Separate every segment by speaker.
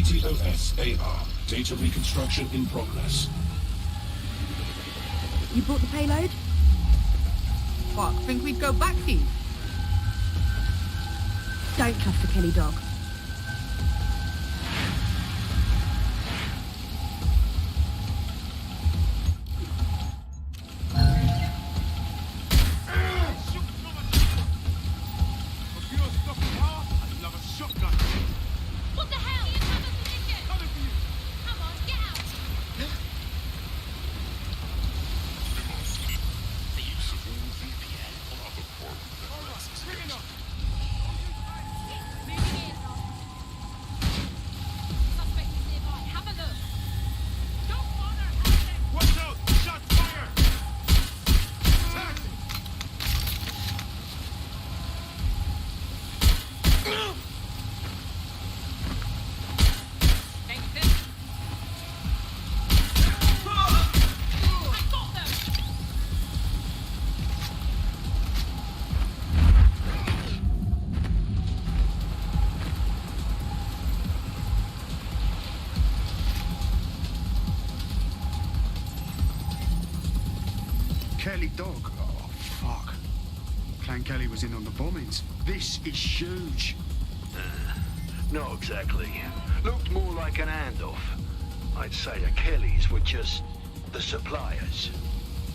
Speaker 1: ATOS-AR. Data reconstruction in progress.
Speaker 2: You brought the payload?
Speaker 3: What, think we'd go back here?
Speaker 2: Don't trust the Kelly dog.
Speaker 4: What the hell? He has a position! Coming for you! Come on, get out!
Speaker 5: The use of all VPN or other programs.
Speaker 4: Moving in. Suspect is nearby. Have a look. Don't bother helping!
Speaker 5: Watch out! Shots fired! Taxi!
Speaker 4: Take this. I got them!
Speaker 6: Kelly dog. Oh, fuck. Clan Kelly was in on the bombings. This is huge.
Speaker 7: Not exactly. Looked more like an handoff. I'd say the Kellys were just the suppliers.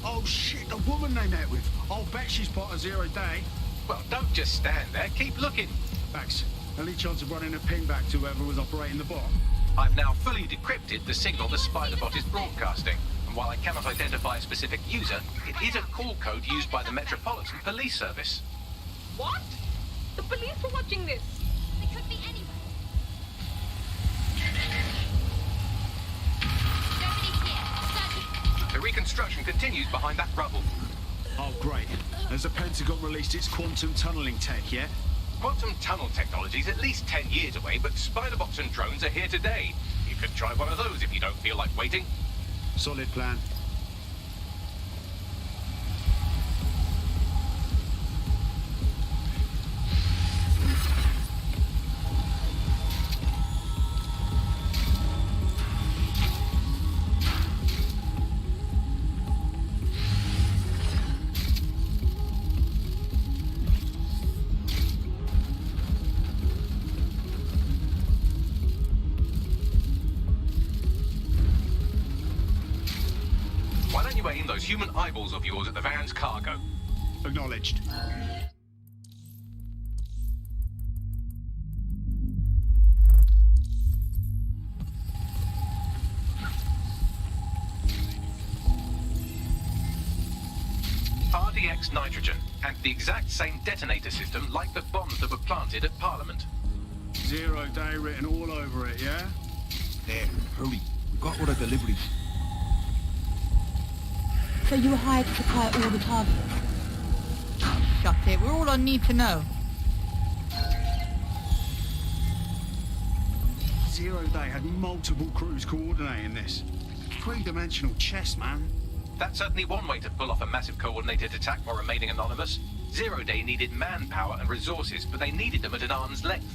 Speaker 6: Oh, shit, the woman they met with. I'll bet she's part of Zero Day.
Speaker 8: Well, don't just stand there. Keep looking.
Speaker 6: Max, only chance of running a ping back to whoever was operating the bot.
Speaker 8: I've now fully decrypted the signal the Spider-Bot is broadcasting. And while I cannot identify a specific user, it is a call code used by the Metropolitan Police Service.
Speaker 9: What? The police were watching this.
Speaker 4: They could be anywhere. Nobody's here. Searching.
Speaker 8: The reconstruction continues behind that rubble.
Speaker 6: Oh, great. Has the Pentagon released its quantum tunneling tech yet?
Speaker 8: Quantum tunnel technology is at least 10 years away, but Spider-Bots and drones are here today. You could try one of those if you don't feel like waiting.
Speaker 6: Solid plan.
Speaker 8: Why don't you aim those human eyeballs of yours at the van's cargo?
Speaker 6: Acknowledged.
Speaker 8: RDX nitrogen, and the exact same detonator system like the bombs that were planted at Parliament.
Speaker 6: Zero Day written all over it, yeah?
Speaker 10: There, hurry. We've got all the deliveries.
Speaker 2: So you were hired to supply all the targets?
Speaker 3: Shut it. We're all on need to know.
Speaker 6: Zero Day had multiple crews coordinating this. Three-dimensional chess, man.
Speaker 8: That's certainly one way to pull off a massive coordinated attack while remaining anonymous. Zero Day needed manpower and resources, but they needed them at an arm's length.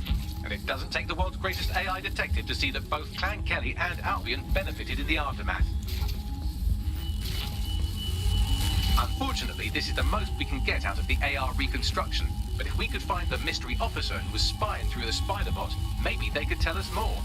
Speaker 8: And it doesn't take the world's greatest AI detective to see that both Clan Kelly and Albion benefited in the aftermath. Unfortunately, this is the most we can get out of the AR reconstruction. But if we could find the mystery officer who was spying through the Spider-Bot, maybe they could tell us more.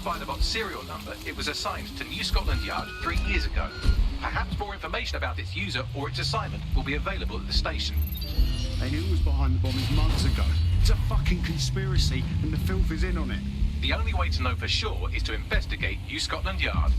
Speaker 8: Spiderbot serial number, it was assigned to New Scotland Yard 3 years ago. Perhaps more information about its user or its assignment will be available at the station.
Speaker 6: They knew it was behind the bombings months ago. It's a fucking conspiracy, and the filth is in on it.
Speaker 8: The only way to know for sure is to investigate New Scotland Yard.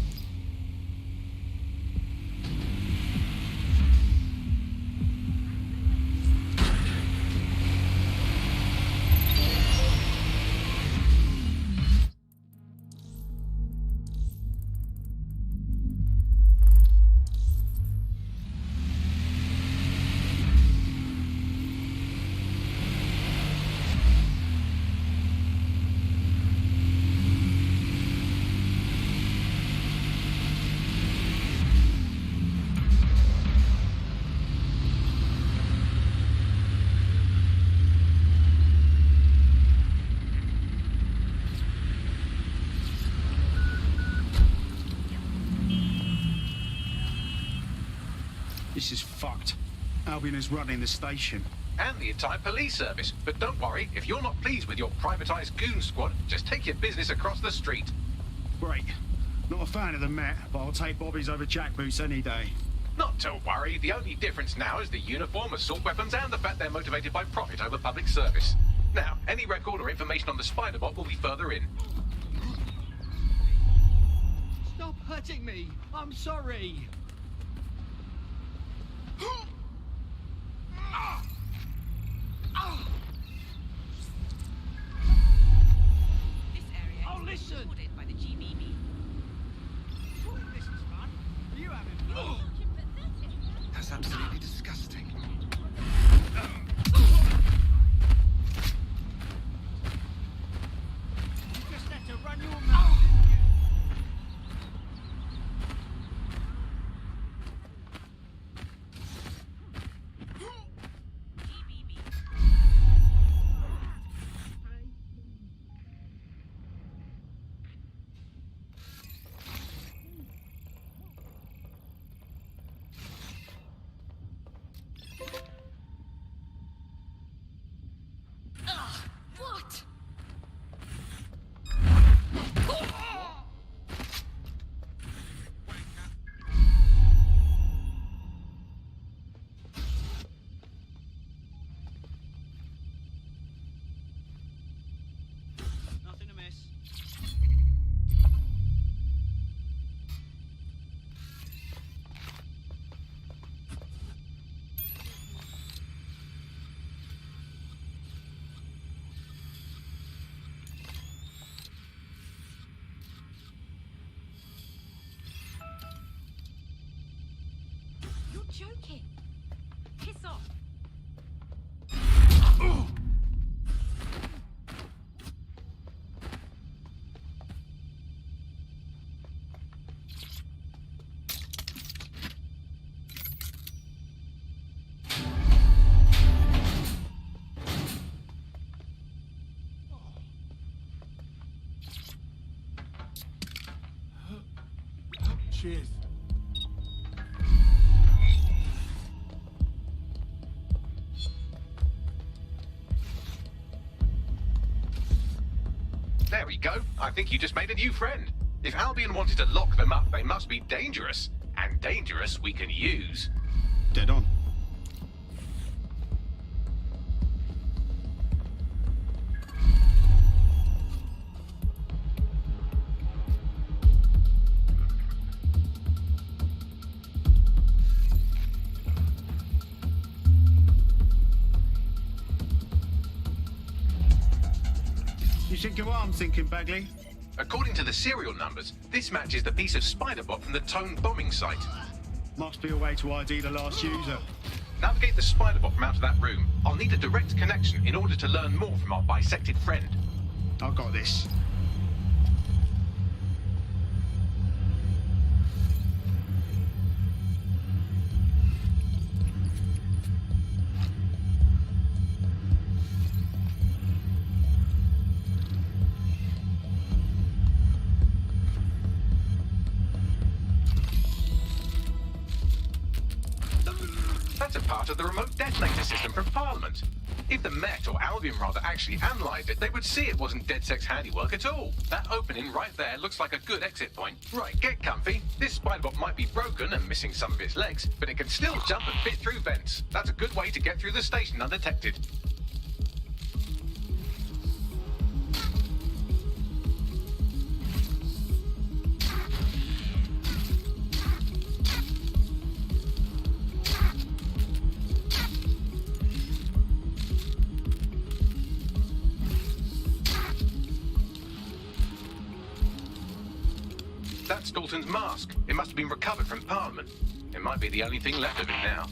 Speaker 6: This is fucked. Albion is running the station.
Speaker 8: And the entire police service. But don't worry, if you're not pleased with your privatised goon squad, just take your business across the street.
Speaker 6: Great. Not a fan of the Met, but I'll take Bobby's over jackboots any day.
Speaker 8: Not to worry, the only difference now is the uniform, assault weapons, and the fact they're motivated by profit over public service. Now, any record or information on the Spiderbot will be further in.
Speaker 11: Stop hurting me! I'm sorry!
Speaker 4: This area
Speaker 11: Oh,
Speaker 4: is
Speaker 11: listen!
Speaker 4: recorded by the GBB.
Speaker 11: This is fun. Are you having fun?
Speaker 10: That's absolutely disgusting.
Speaker 11: You just had to run your mouth, didn't you?
Speaker 4: GBB. What?
Speaker 11: Nothing to miss.
Speaker 4: You're joking. Piss off.
Speaker 10: Cheers.
Speaker 8: There we go. I think you just made a new friend. If Albion wanted to lock them up, they must be dangerous. And dangerous we can use.
Speaker 6: Dead on. You thinking what I'm thinking, Bagley?
Speaker 8: According to the serial numbers, this matches the piece of Spiderbot from the Tone bombing site.
Speaker 6: Must be a way to ID the last user.
Speaker 8: Navigate the Spiderbot from out of that room. I'll need a direct connection in order to learn more from our bisected friend.
Speaker 6: I've got this.
Speaker 8: That's a part of the remote detonator system from Parliament. If the Met, or Albion rather, actually analysed it, they would see it wasn't DedSec's handiwork at all. That opening right there looks like a good exit point. Right, get comfy. This spider-bot might be broken and missing some of its legs, but it can still jump and fit through vents. That's a good way to get through the station undetected. That's Dalton's mask. It must have been recovered from Parliament. It might be the only thing left of it now.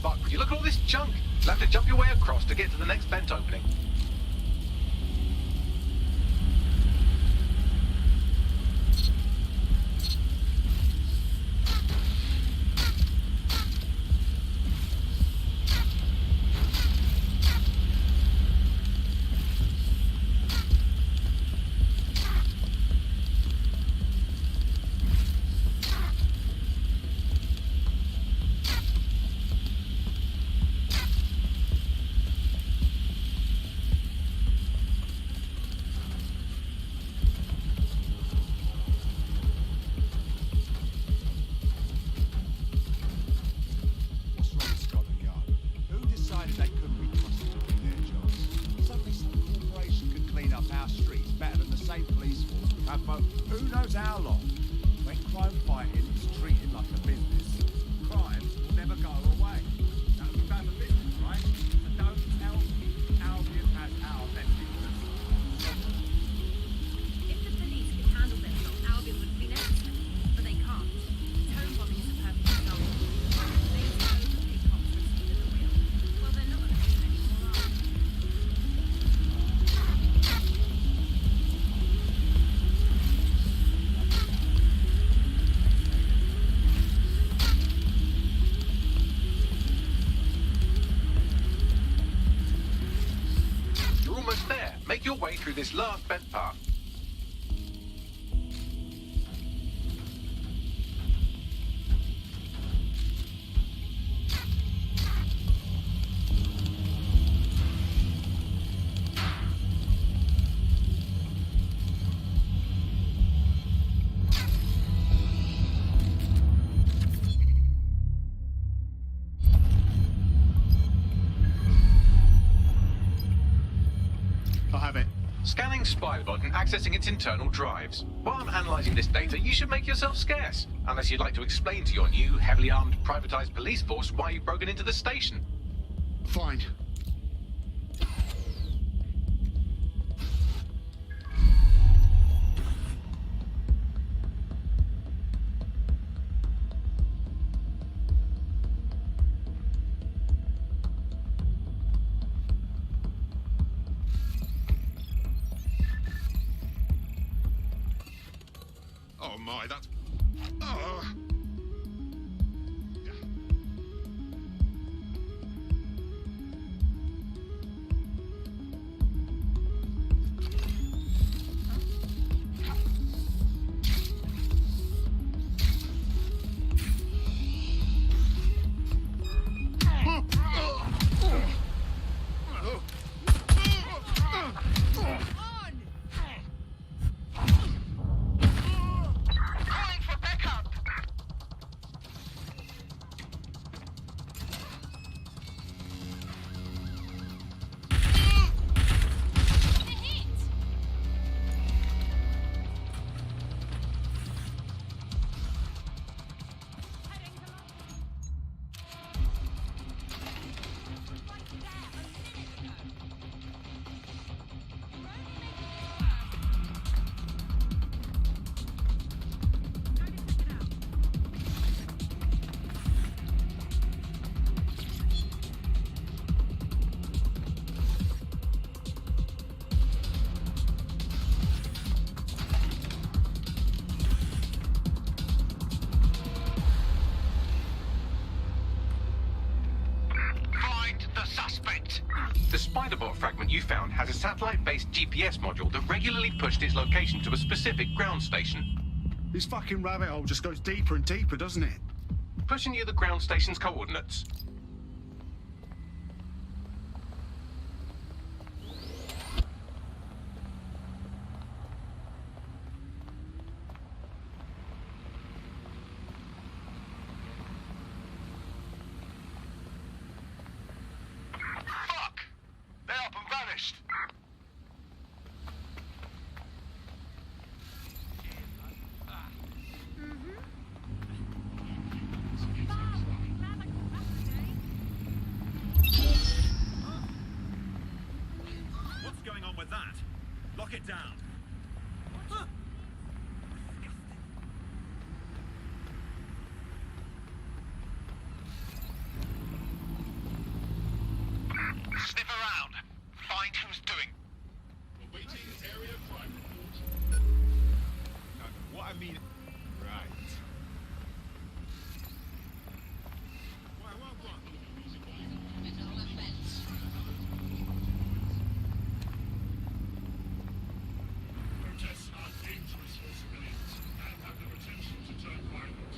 Speaker 8: Fuck, would you look at all this junk? You'll have to jump your way across to get to the next vent opening.
Speaker 10: What's wrong with Scotland Yard? Who decided they couldn't be trusted to do their jobs? Suddenly some corporation could clean up our streets better than the same police force we've had for who knows how long. When crime fighting is treated like a business, crime will never go away. That would be bad for business, right? So don't tell me Albion has our best interests.
Speaker 4: If the police could handle themselves, Albion would be necessary. But they can't. Home bombing is a perfect example. They just overpay cops for stealing the wheel. Well, they're not going to do it anymore, are they?
Speaker 8: You're almost there. Make your way through this last vent path.
Speaker 6: I have it.
Speaker 8: Scanning Spiderbot and accessing its internal drives. While I'm analysing this data, you should make yourself scarce. Unless you'd like to explain to your new, heavily armed, privatised police force why you've broken into the station.
Speaker 6: Fine. Oh my, that's... Oh.
Speaker 8: Thunderbot fragment you found has a satellite-based GPS module that regularly pushed its location to a specific ground station.
Speaker 6: This fucking rabbit hole just goes deeper and deeper, doesn't it?
Speaker 8: Pushing you the ground station's coordinates.
Speaker 7: Fuck! They're up and vanished!
Speaker 10: What's going on with that? Lock it down.
Speaker 7: Sniff around. Find who's doing.
Speaker 1: Awaiting area crime report.
Speaker 10: No, what I mean... Right.
Speaker 1: Protests are dangerous for civilians and have the potential to turn violent.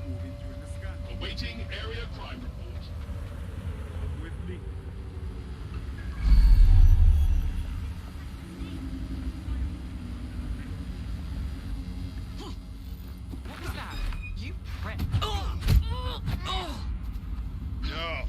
Speaker 10: Moving during the scan.
Speaker 1: Awaiting area crime report.
Speaker 10: With me.
Speaker 3: What was that? You prick.
Speaker 10: No.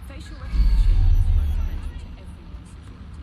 Speaker 4: Facial recognition is fundamental to everyone's security.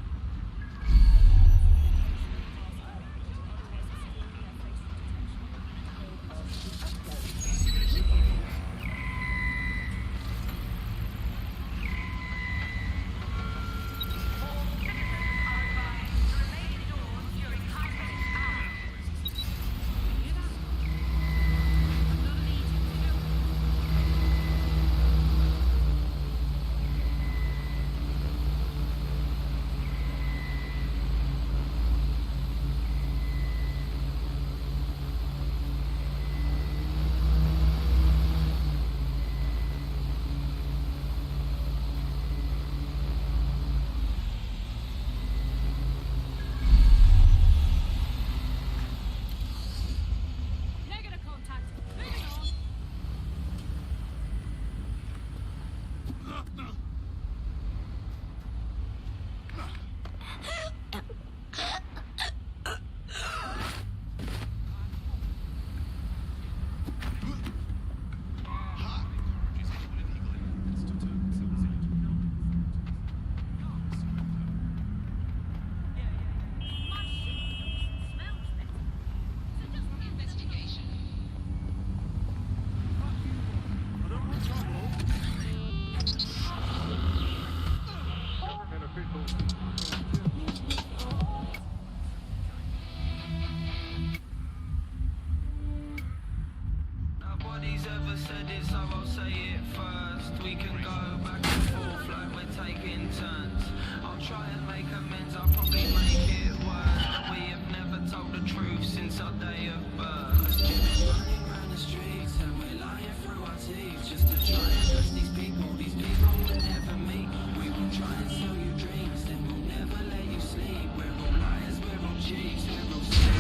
Speaker 12: Nobody's ever said it, so I'll say it first. We can go back and forth like we're taking turns. I'll try and make amends, I'll probably make it worse. But we have never told the truth since our day of birth. Running around the streets and we're lying through our teeth just to try and bless these people. These people will never meet. We will try and sell you dreams, then we'll never let you sleep. We're all liars, we're all cheats, we're all sick.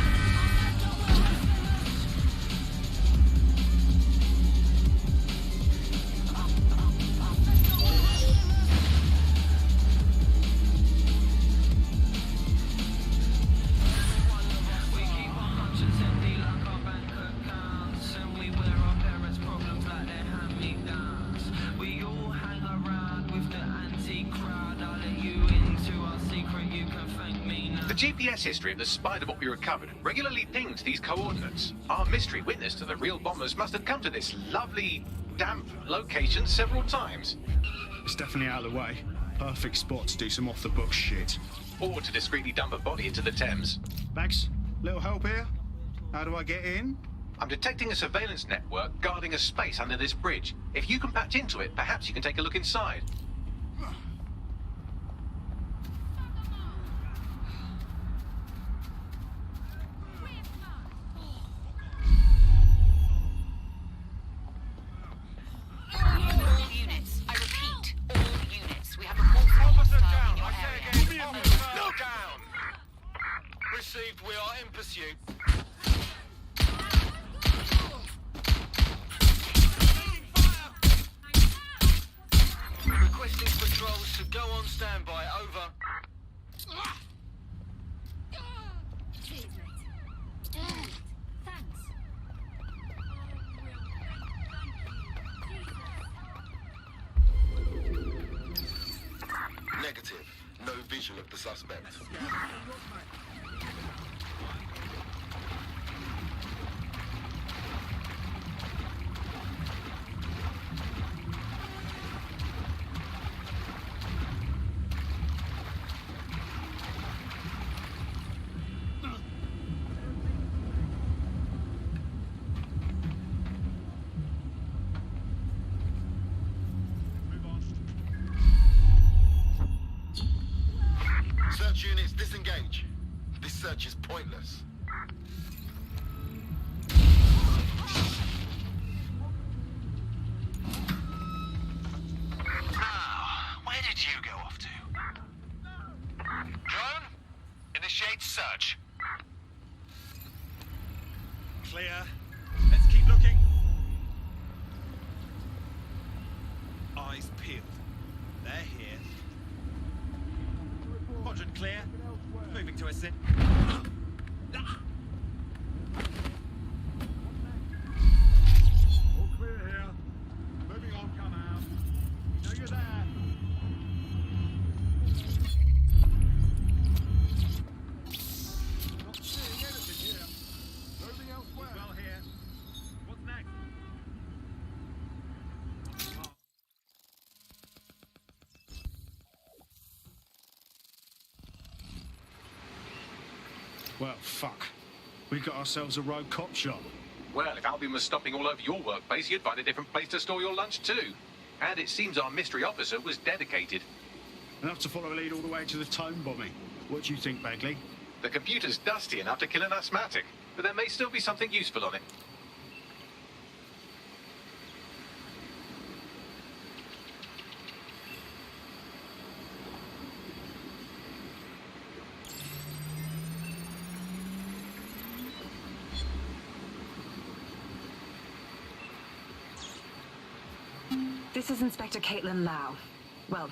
Speaker 8: The GPS history of the spider bot we recovered regularly pinged these coordinates. Our mystery witness to the real bombers must have come to this lovely, damp location several times.
Speaker 6: It's definitely out of the way. Perfect spot to do some off-the-book shit.
Speaker 8: Or to discreetly dump a body into the Thames.
Speaker 6: Bags, little help here? How do I get in?
Speaker 8: I'm detecting a surveillance network guarding a space under this bridge. If you can patch into it, perhaps you can take a look inside.
Speaker 7: Received, we are in pursuit. Requesting patrols to go on standby, over.
Speaker 4: Cheers, mate. Thanks.
Speaker 7: Negative. No vision of the suspect. Search units, disengage. This search is pointless.
Speaker 5: Now, where did you go off to? Drone, initiate search.
Speaker 11: Clear. Let's keep looking. Eyes peeled. They're here. Quadrant clear. Moving to a sit.
Speaker 6: All clear here. Moving on, come out. You know you're there. Not seeing anything here. Moving elsewhere.
Speaker 11: Well here. What's next?
Speaker 6: Well, fuck. We got ourselves a rogue cop shop.
Speaker 8: Well, if Albion was stopping all over your workplace, you'd find a different place to store your lunch too. And it seems our mystery officer was dedicated.
Speaker 6: Enough to follow a lead all the way to the Tone bombing. What do you think, Bagley?
Speaker 8: The computer's dusty enough to kill an asthmatic, but there may still be something useful on it.
Speaker 13: This is Inspector Caitlin Lau. Well,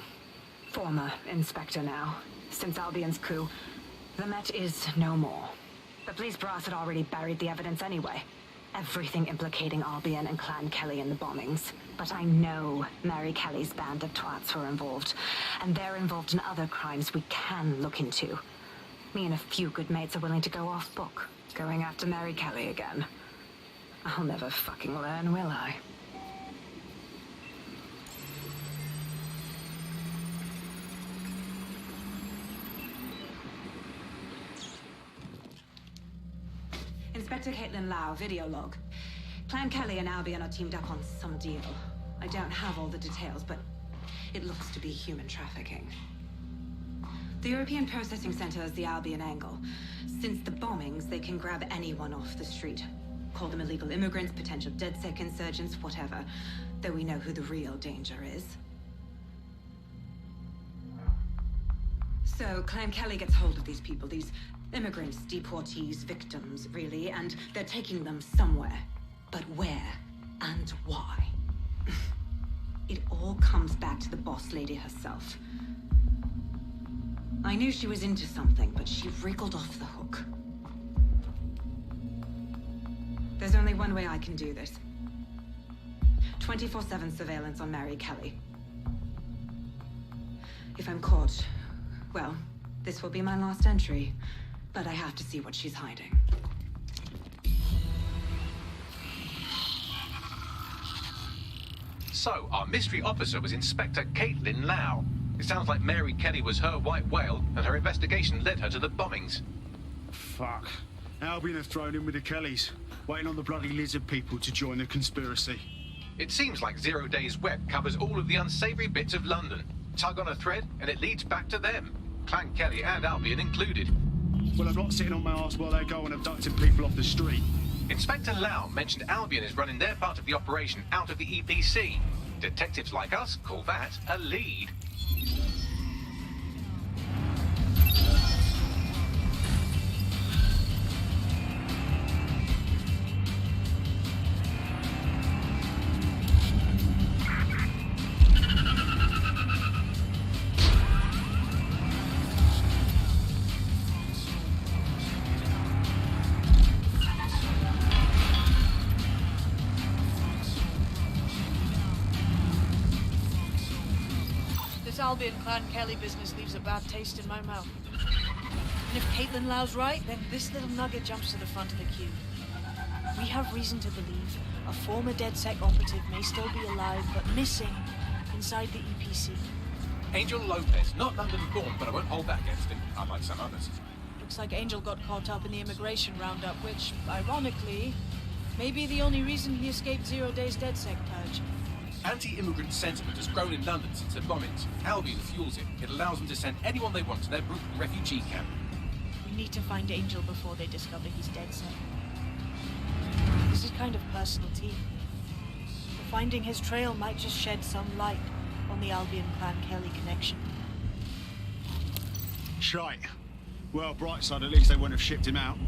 Speaker 13: former Inspector now. Since Albion's coup, the Met is no more. The police brass had already buried the evidence anyway. Everything implicating Albion and Clan Kelly in the bombings. But I know Mary Kelly's band of twats were involved. And they're involved in other crimes we can look into. Me and a few good mates are willing to go off book, going after Mary Kelly again. I'll never fucking learn, will I? Inspector Caitlin Lau, video log. Clan Kelly and Albion are teamed up on some deal. I don't have all the details, but it looks to be human trafficking. The European Processing Center is the Albion angle. Since the bombings, they can grab anyone off the street. Call them illegal immigrants, potential DedSec insurgents, whatever. Though we know who the real danger is. So, Clan Kelly gets hold of these people, these immigrants, deportees, victims, really, and they're taking them somewhere. But where and why? It all comes back to the boss lady herself. I knew she was into something, but she wriggled off the hook. There's only one way I can do this. 24/7 surveillance on Mary Kelly. If I'm caught, well, this will be my last entry. But I have to see what she's hiding.
Speaker 8: So, our mystery officer was Inspector Caitlin Lau. It sounds like Mary Kelly was her white whale, and her investigation led her to the bombings.
Speaker 6: Fuck. Albion have thrown in with the Kellys, waiting on the bloody lizard people to join the conspiracy.
Speaker 8: It seems like 0 Days Web covers all of the unsavory bits of London. Tug on a thread, and it leads back to them. Clan Kelly and Albion included.
Speaker 6: Well, I'm not sitting on my ass while they go and abducting people off the street.
Speaker 8: Inspector Lau mentioned Albion is running their part of the operation out of the EPC. Detectives like us call that a lead.
Speaker 14: Albion Clan Kelly business leaves a bad taste in my mouth. And if Caitlin Lau's right, then this little nugget jumps to the front of the queue. We have reason to believe a former DedSec operative may still be alive, but missing inside the EPC.
Speaker 8: Angel Lopez, not London-born, but I won't hold that against him, unlike some others.
Speaker 14: Looks like Angel got caught up in the immigration roundup, which, ironically, may be the only reason he escaped 0 Days DedSec purge.
Speaker 8: Anti-immigrant sentiment has grown in London since the bombings. Albion fuels it. It allows them to send anyone they want to their brutal refugee camp.
Speaker 14: We need to find Angel before they discover he's DedSec. This is kind of personal tea. Finding his trail might just shed some light on the Albion Clan Kelly connection.
Speaker 6: Shite. Well, bright side, at least they wouldn't have shipped him out.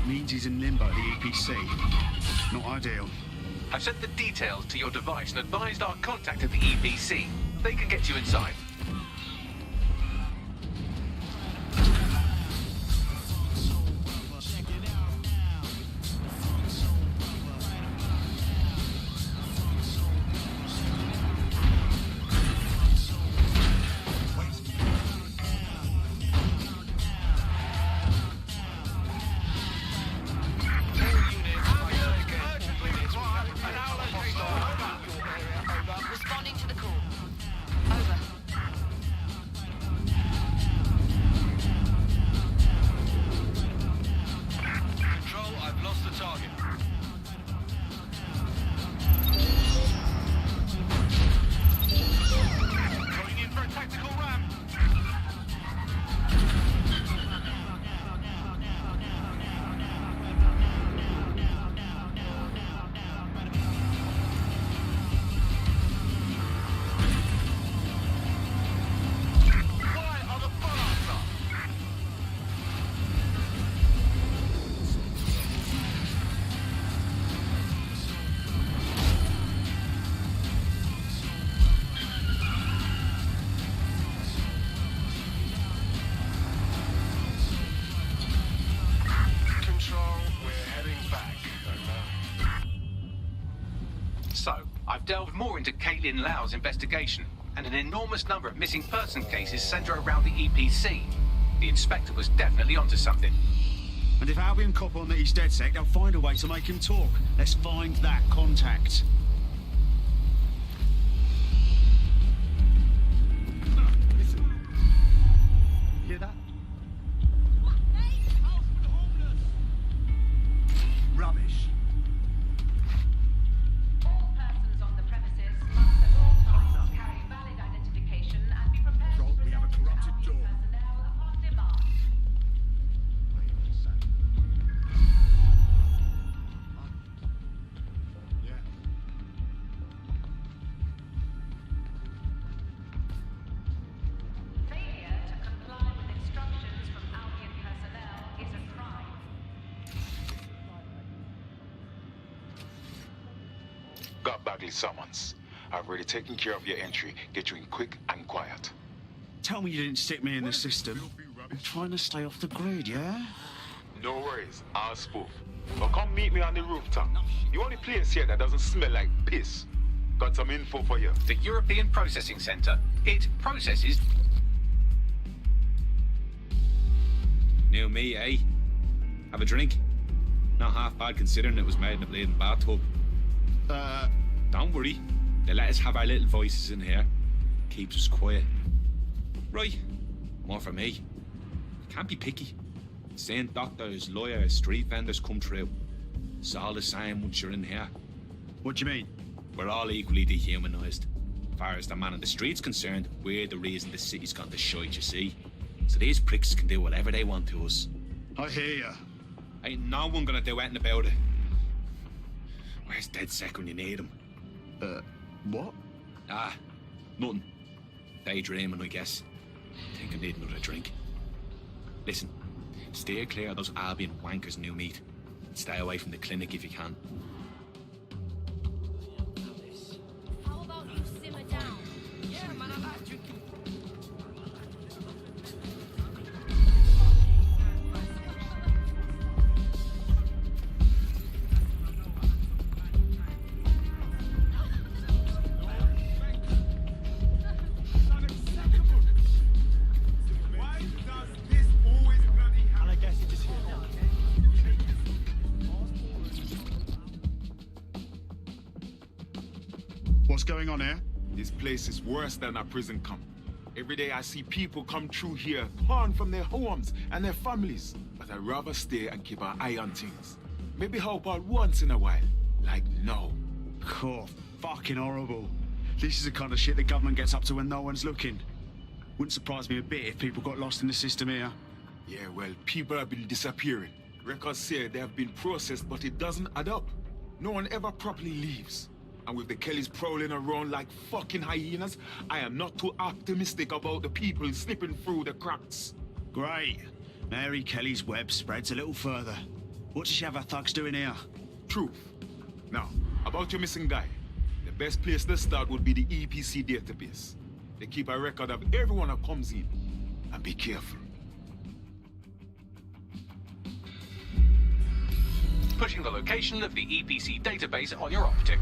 Speaker 6: Means he's in limbo at the EPC. Not ideal.
Speaker 8: I've sent the details to your device and advised our contact at the EPC. They can get you inside.
Speaker 4: Responding to the call. Over.
Speaker 15: Control, I've lost the target. Going in for a tactical ram.
Speaker 8: So, I've delved more into Caitlin Lau's investigation, and an enormous number of missing person cases center around the EPC. The inspector was definitely onto something.
Speaker 6: And if Albion cop on that he's DedSec, they'll find a way to make him talk. Let's find that contact. Listen. Hear that? Rubbish.
Speaker 5: Bagley summons. I've already taken care of your entry. Get you in quick and quiet.
Speaker 6: Tell me you didn't stick me in the system. I'm trying to stay off the grid, yeah?
Speaker 5: No worries, I'll spoof. But come meet me on the rooftop. The only place here that doesn't smell like piss. Got some info for you.
Speaker 8: The European Processing Centre. It processes...
Speaker 16: New me, eh? Have a drink? Not half bad considering it was made in a bleeding bathtub. Don't worry. They let us have our little voices in here. Keeps us quiet. Right. More for me. Can't be picky. Seeing doctors, lawyers, street vendors come through. It's all the same once you're in here.
Speaker 6: What do you mean?
Speaker 16: We're all equally dehumanised. As far as the man on the street's concerned, we're the reason the city's gone to shite, you see. So these pricks can do whatever they want to us.
Speaker 6: I hear ya.
Speaker 16: Ain't no one gonna do anything about it. Where's DedSec when you need him?
Speaker 6: What?
Speaker 16: Ah, nothing. Daydreaming, I guess. Think I need another drink. Listen, steer clear of those Albion wankers, new meat. Stay away from the clinic if you can.
Speaker 4: How about you simmer down?
Speaker 11: Yeah, man, I like drinking.
Speaker 6: What's going on here?
Speaker 5: This place is worse than a prison camp. Every day I see people come through here, torn from their homes and their families. But I'd rather stay and keep an eye on things. Maybe help out once in a while. Like now.
Speaker 6: Cool. Fucking horrible. This is the kind of shit the government gets up to when no one's looking. Wouldn't surprise me a bit if people got lost in the system here.
Speaker 5: Yeah, well, people have been disappearing. Records say they have been processed, but it doesn't add up. No one ever properly leaves. And with the Kellys prowling around like fucking hyenas, I am not too optimistic about the people slipping through the cracks.
Speaker 6: Great. Mary Kelly's web spreads a little further. What does she have her thugs doing here?
Speaker 5: Truth. Now, about your missing guy. The best place to start would be the EPC database. They keep a record of everyone that comes in. And be careful.
Speaker 8: Putting the location of the EPC database on your optic.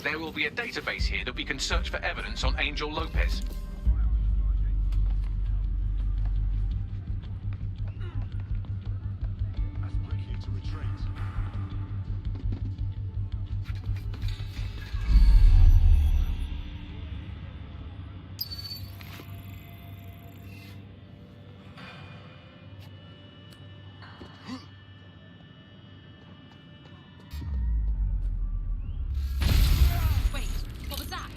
Speaker 8: There will be a database here that we can search for evidence on Angel Lopez.
Speaker 10: That's my cue to retreat.
Speaker 4: Wait, what was that?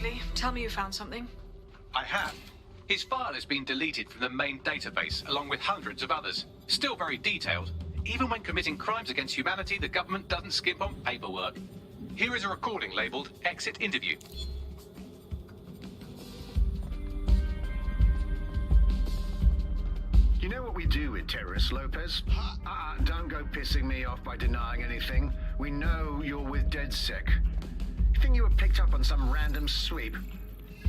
Speaker 13: Bagley, tell me you found something.
Speaker 8: I have. His file has been deleted from the main database, along with hundreds of others. Still very detailed. Even when committing crimes against humanity, the government doesn't skimp on paperwork. Here is a recording labeled Exit Interview.
Speaker 7: You know what we do with terrorists, Lopez? Don't go pissing me off by denying anything. We know you're with DedSec. You think you were picked up on some random sweep?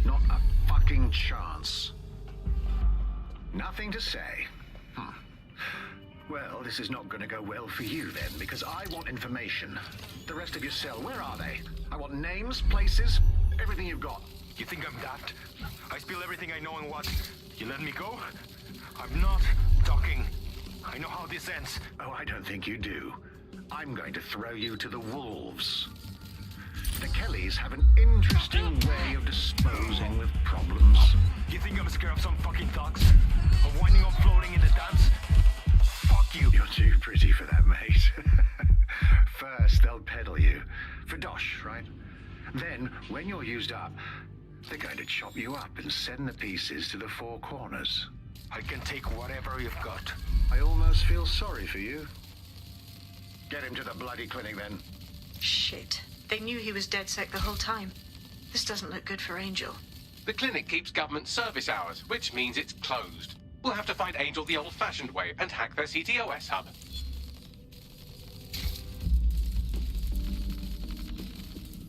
Speaker 7: Not a fucking chance. Nothing to say. Well, this is not going to go well for you then, because I want information. The rest of your cell, where are they? I want names, places, everything you've got.
Speaker 15: You think I'm daft? I spill everything I know and what? You let me go? I'm not talking. I know how this ends.
Speaker 7: Oh, I don't think you do. I'm going to throw you to the wolves. The Kellys have an interesting way of disposing with problems.
Speaker 15: You think I'm scared of some fucking thugs? Of winding up floating in the dance? Fuck you.
Speaker 7: You're too pretty for that, mate. First, they'll peddle you. For dosh, right? Then, when you're used up, they're going to chop you up and send the pieces to the four corners.
Speaker 15: I can take whatever you've got.
Speaker 7: I almost feel sorry for you. Get him to the bloody clinic, then.
Speaker 13: Shit. They knew he was DedSec the whole time. This doesn't look good for Angel.
Speaker 8: The clinic keeps government service hours, which means it's closed. We'll have to find Angel the old-fashioned way and hack their CTOS hub.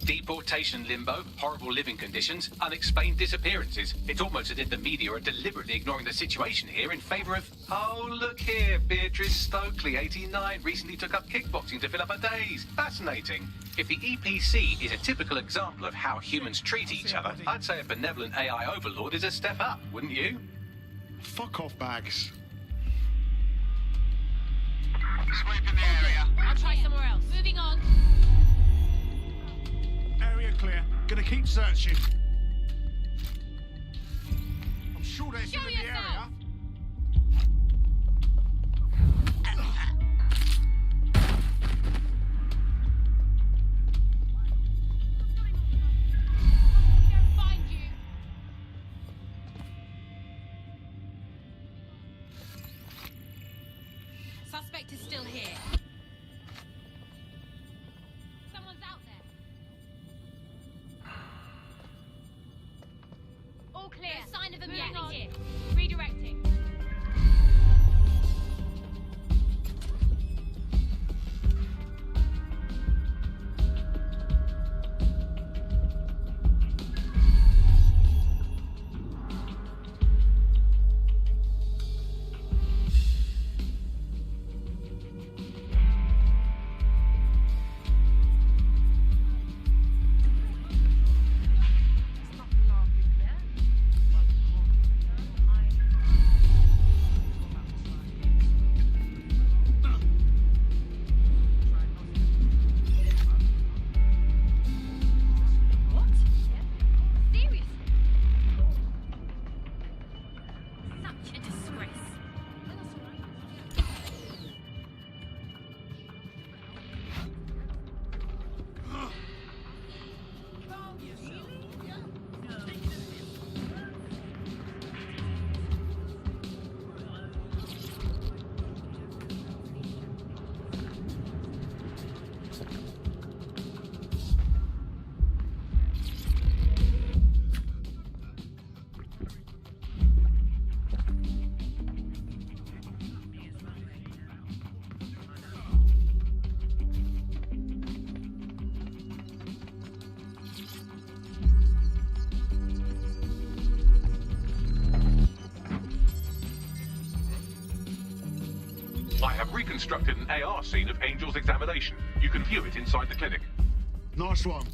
Speaker 8: Deportation limbo, horrible living conditions, unexplained disappearances. It's almost as if the media are deliberately ignoring the situation here in favor of... Oh, look here, Beatrice Stokely, 89, recently took up kickboxing to fill up her days. Fascinating. If the EPC is a typical example of how humans treat each other, I'd say a benevolent AI overlord is a step up, wouldn't you?
Speaker 6: Fuck off, Bags.
Speaker 15: Sweep in the area.
Speaker 4: I'll try somewhere else. Moving on.
Speaker 10: Area clear. Gonna keep searching. I'm sure they're still in the area.
Speaker 4: Find you. Suspect is still here. Someone's out there. All clear. No sign of them yet. Here. Redirecting.
Speaker 8: I have reconstructed an AR scene of Angel's examination. You can view it inside the clinic.
Speaker 6: Nice one.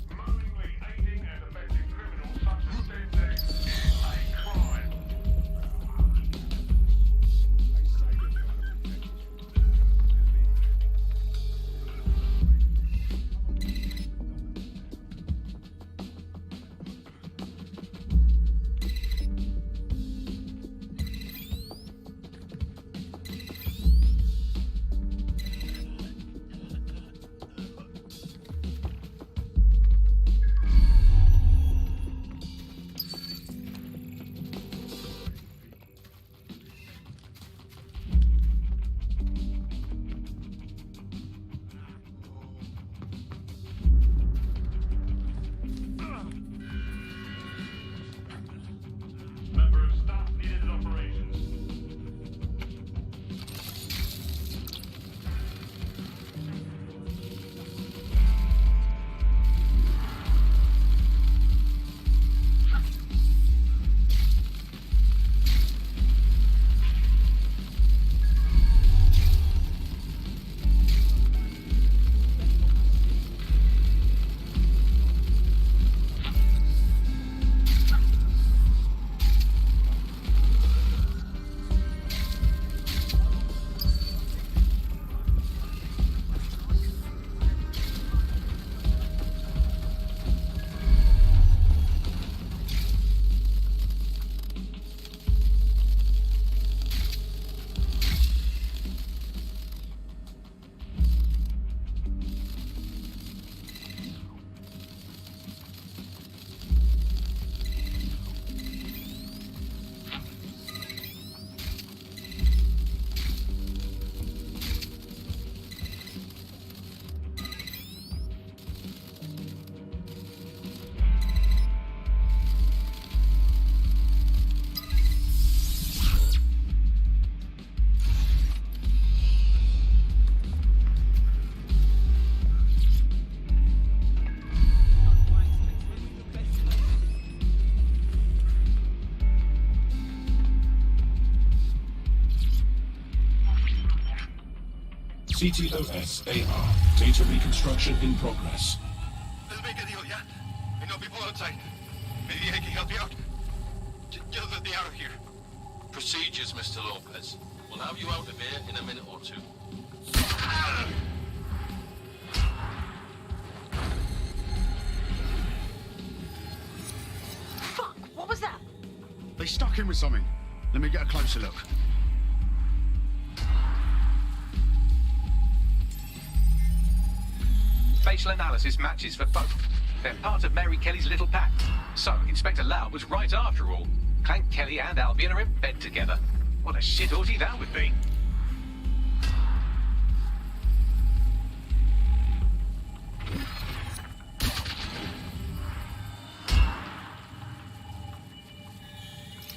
Speaker 1: CTOS AR. Data reconstruction in progress.
Speaker 15: Let's make a deal, yeah? I know people outside. Maybe I can help you out. Just let me out of here.
Speaker 17: Procedures, Mr. Lopez. We'll have you out of here in a minute or two.
Speaker 14: Fuck, what was that?
Speaker 6: They stuck him with something. Let me get a closer look.
Speaker 8: Facial analysis matches for both. They're part of Mary Kelly's little pack. So, Inspector Lau was right after all. Clank Kelly and Albion are in bed together. What a shit orgy that would be.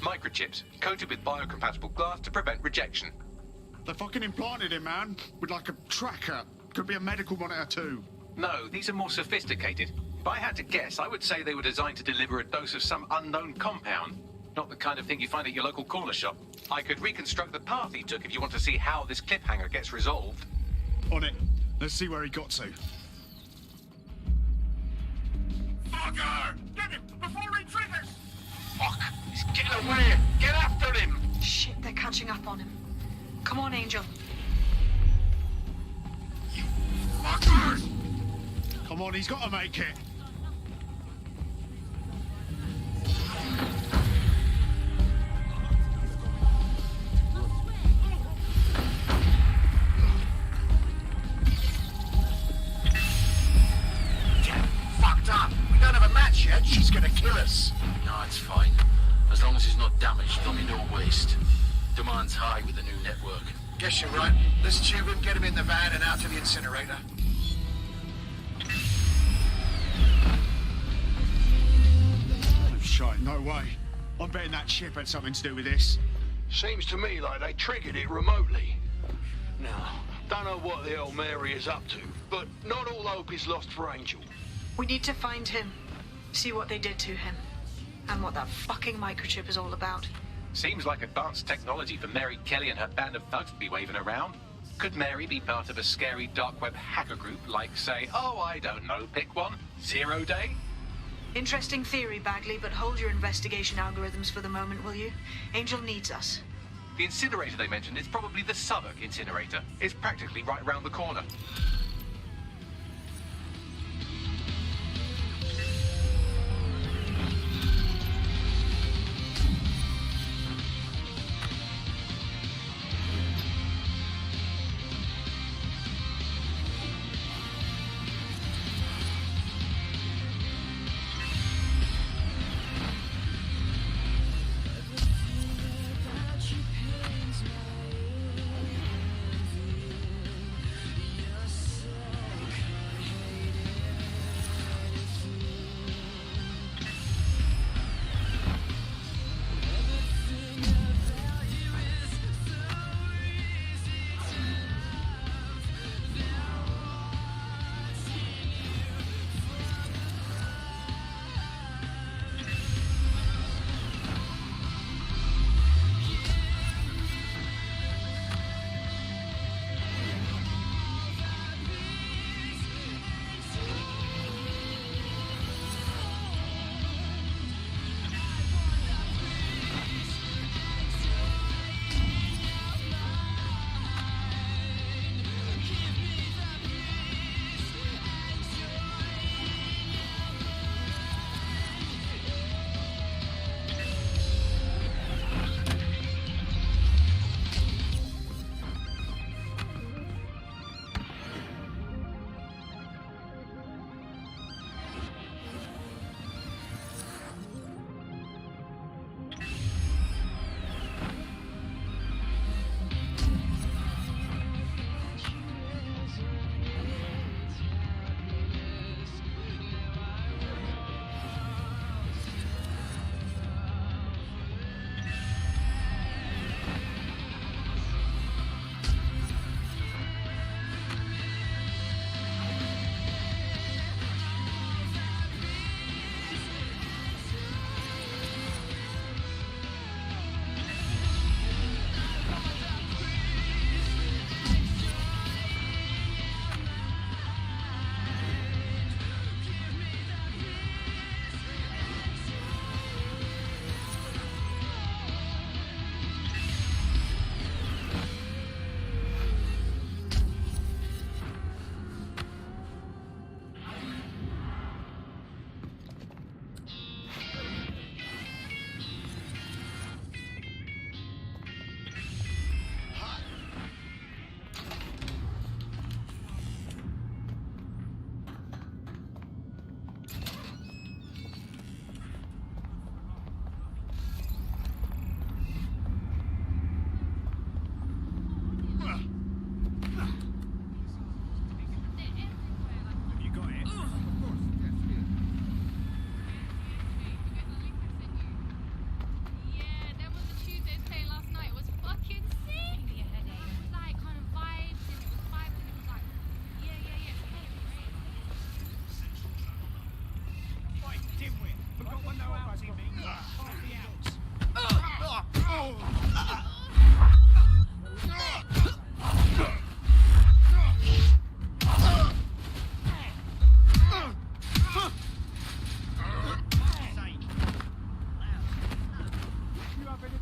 Speaker 8: Microchips, coated with biocompatible glass to prevent rejection.
Speaker 6: They fucking implanted him, man. With like a tracker. Could be a medical monitor too.
Speaker 8: No, these are more sophisticated. If I had to guess, I would say they were designed to deliver a dose of some unknown compound. Not the kind of thing you find at your local corner shop. I could reconstruct the path he took if you want to see how this cliffhanger gets resolved.
Speaker 6: On it. Let's see where he got to.
Speaker 15: Fucker! Get him before he triggers! Fuck! He's getting away! Get after him!
Speaker 13: Shit, they're catching up on him. Come on, Angel.
Speaker 15: Fuckers!
Speaker 6: Come on, he's got to make it.
Speaker 15: Fucked up! We don't have a match yet. She's gonna kill us.
Speaker 17: No, it's fine. As long as he's not damaged, there'll be no waste. Demand's high with the new network.
Speaker 15: Guess you're right. Let's tube him, get him in the van and out to the incinerator.
Speaker 6: Oh, shite, no way. I'm betting that chip had something to do with this.
Speaker 15: Seems to me like they triggered it remotely. Now, don't know what the hell Mary is up to, but not all hope is lost for Angel.
Speaker 13: We need to find him. See what they did to him. And what that fucking microchip is all about.
Speaker 8: Seems like advanced technology for Mary Kelly and her band of thugs to be waving around. Could Mary be part of a scary dark web hacker group like, say, oh, I don't know, pick one, 0 Day?
Speaker 13: Interesting theory, Bagley, but hold your investigation algorithms for the moment, will you? Angel needs us.
Speaker 8: The incinerator they mentioned is probably the Southwark incinerator. It's practically right around the corner.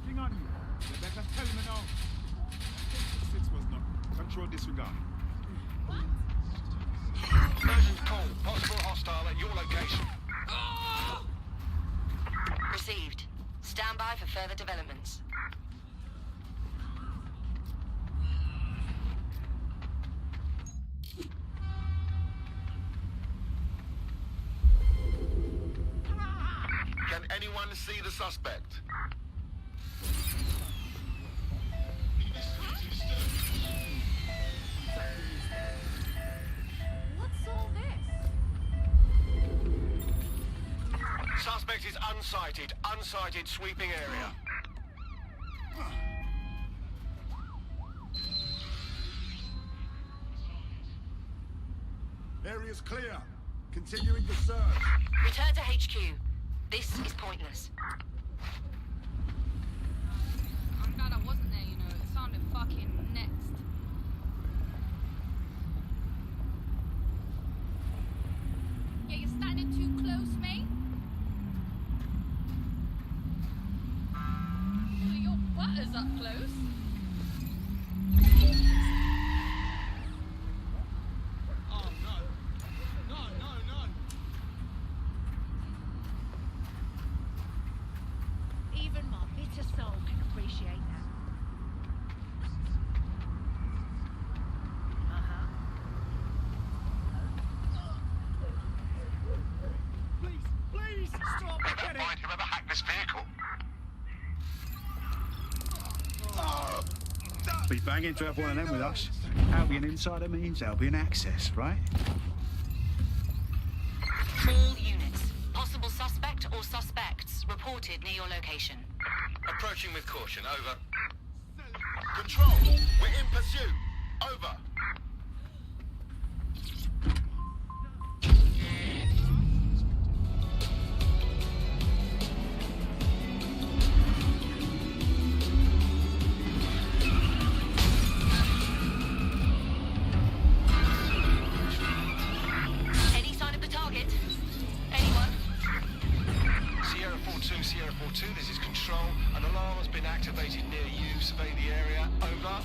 Speaker 10: nothing on you. You better tell me now.
Speaker 5: 6 was not. Control disregard.
Speaker 15: Urgent call. Possible hostile at your location.
Speaker 18: Received. Stand by for further developments.
Speaker 15: Can anyone see the suspect?
Speaker 4: What's all this?
Speaker 15: Suspect is unsighted. Unsighted sweeping area.
Speaker 10: Area's clear. Continuing the search.
Speaker 18: Return to HQ. This is pointless.
Speaker 4: I'm glad I wasn't there, you know. It sounded fucking next. Yeah, you're standing too close, mate. Well, your butt is up close.
Speaker 11: Oh, no. No.
Speaker 4: Even my bitter soul can appreciate that.
Speaker 10: Please, stop.
Speaker 15: Never mind whoever hacked this vehicle.
Speaker 6: Be banging to have one of them with us. Albion Insider means Albion Access, right?
Speaker 18: All units. Possible suspect or suspects reported near your location.
Speaker 15: Approaching with caution. Over. Control. We're in pursuit. Over.
Speaker 18: Any sign of the target? Anyone?
Speaker 15: Sierra 4-2, Sierra 4-2, this is Control. An alarm has been activated near you. Survey the area. Over.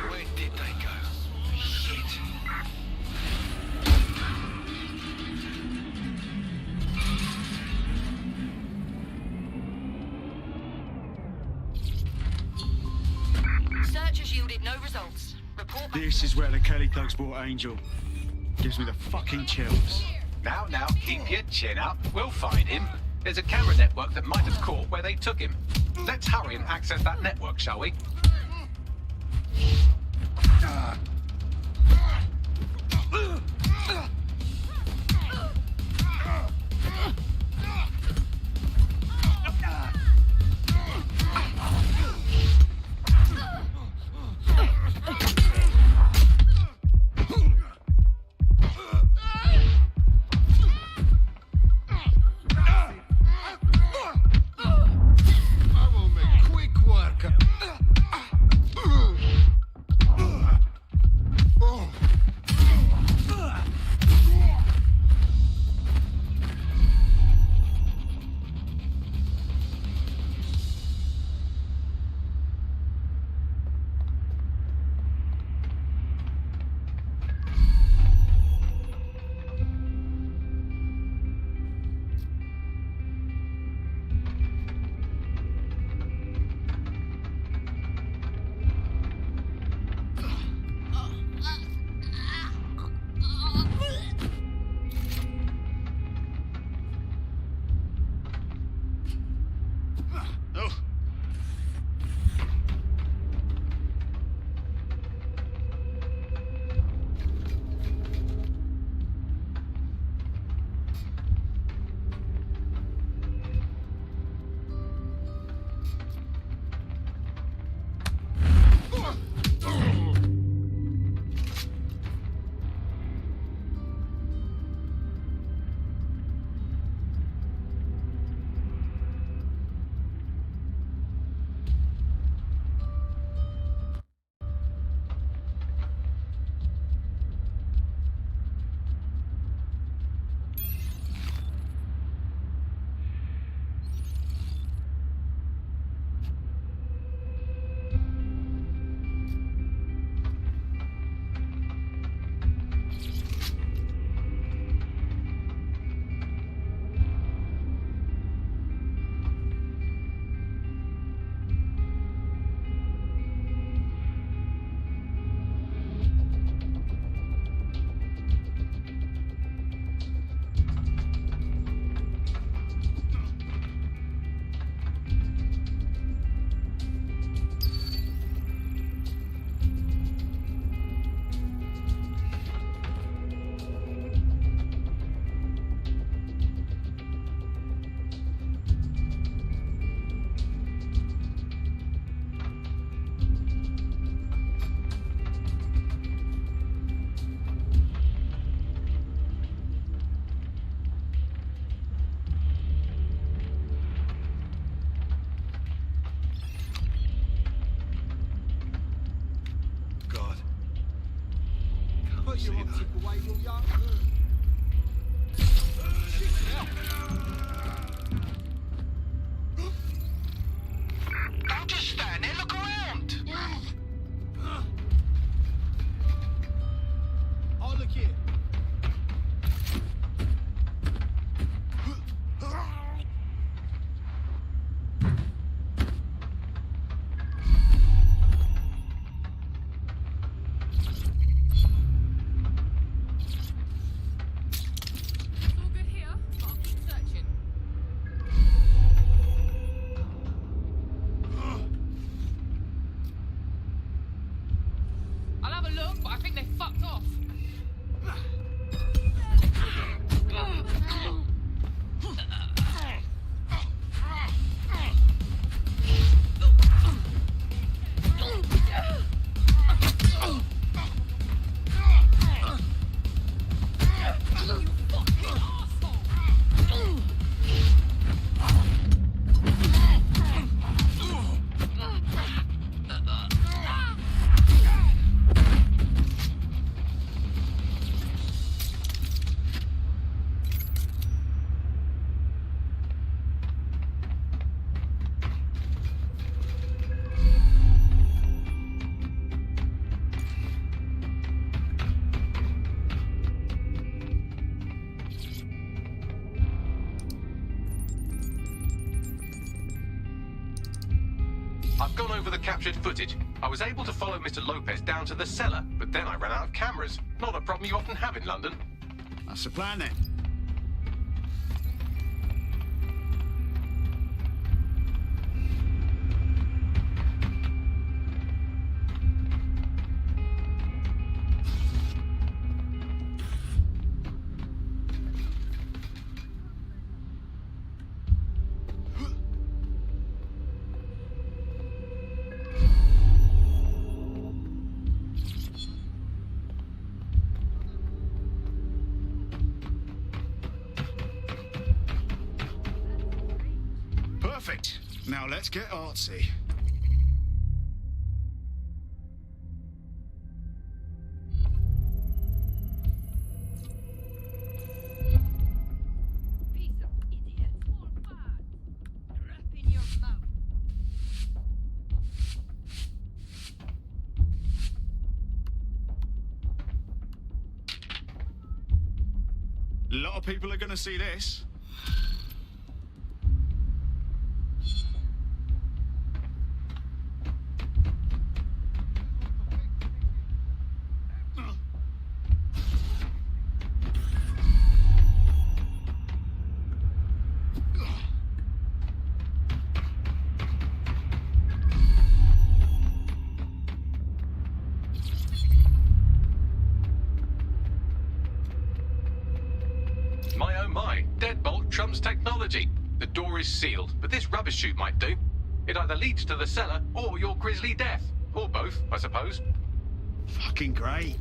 Speaker 15: Where did they go? Shit.
Speaker 18: Search has yielded no results. Report back.
Speaker 6: This is where the Kelly thugs brought Angel. Gives me the fucking chills.
Speaker 8: Now, keep your chin up. We'll find him. There's a camera network that might have caught where they took him. Let's hurry and access that network, shall we?
Speaker 15: I will make quick work.
Speaker 10: your
Speaker 6: see
Speaker 10: optic
Speaker 6: that.
Speaker 10: away, will ya?
Speaker 15: Don't just stand there, look around!
Speaker 10: Oh, look here.
Speaker 9: All good here. I'll keep searching. I'll have a look, but I think they fucked off.
Speaker 8: I've gone over the captured footage. I was able to follow Mr. Lopez down to the cellar, but then I ran out of cameras. Not a problem you often have in London.
Speaker 6: That's the plan then. Perfect. Now let's get artsy.
Speaker 9: Piece of idiot. Small fart. Crap in your mouth.
Speaker 6: A lot of people are going to see this.
Speaker 8: My oh my, deadbolt trumps technology. The door is sealed, but this rubbish chute might do. It either leads to the cellar or your grisly death. Or both, I suppose.
Speaker 6: Fucking great.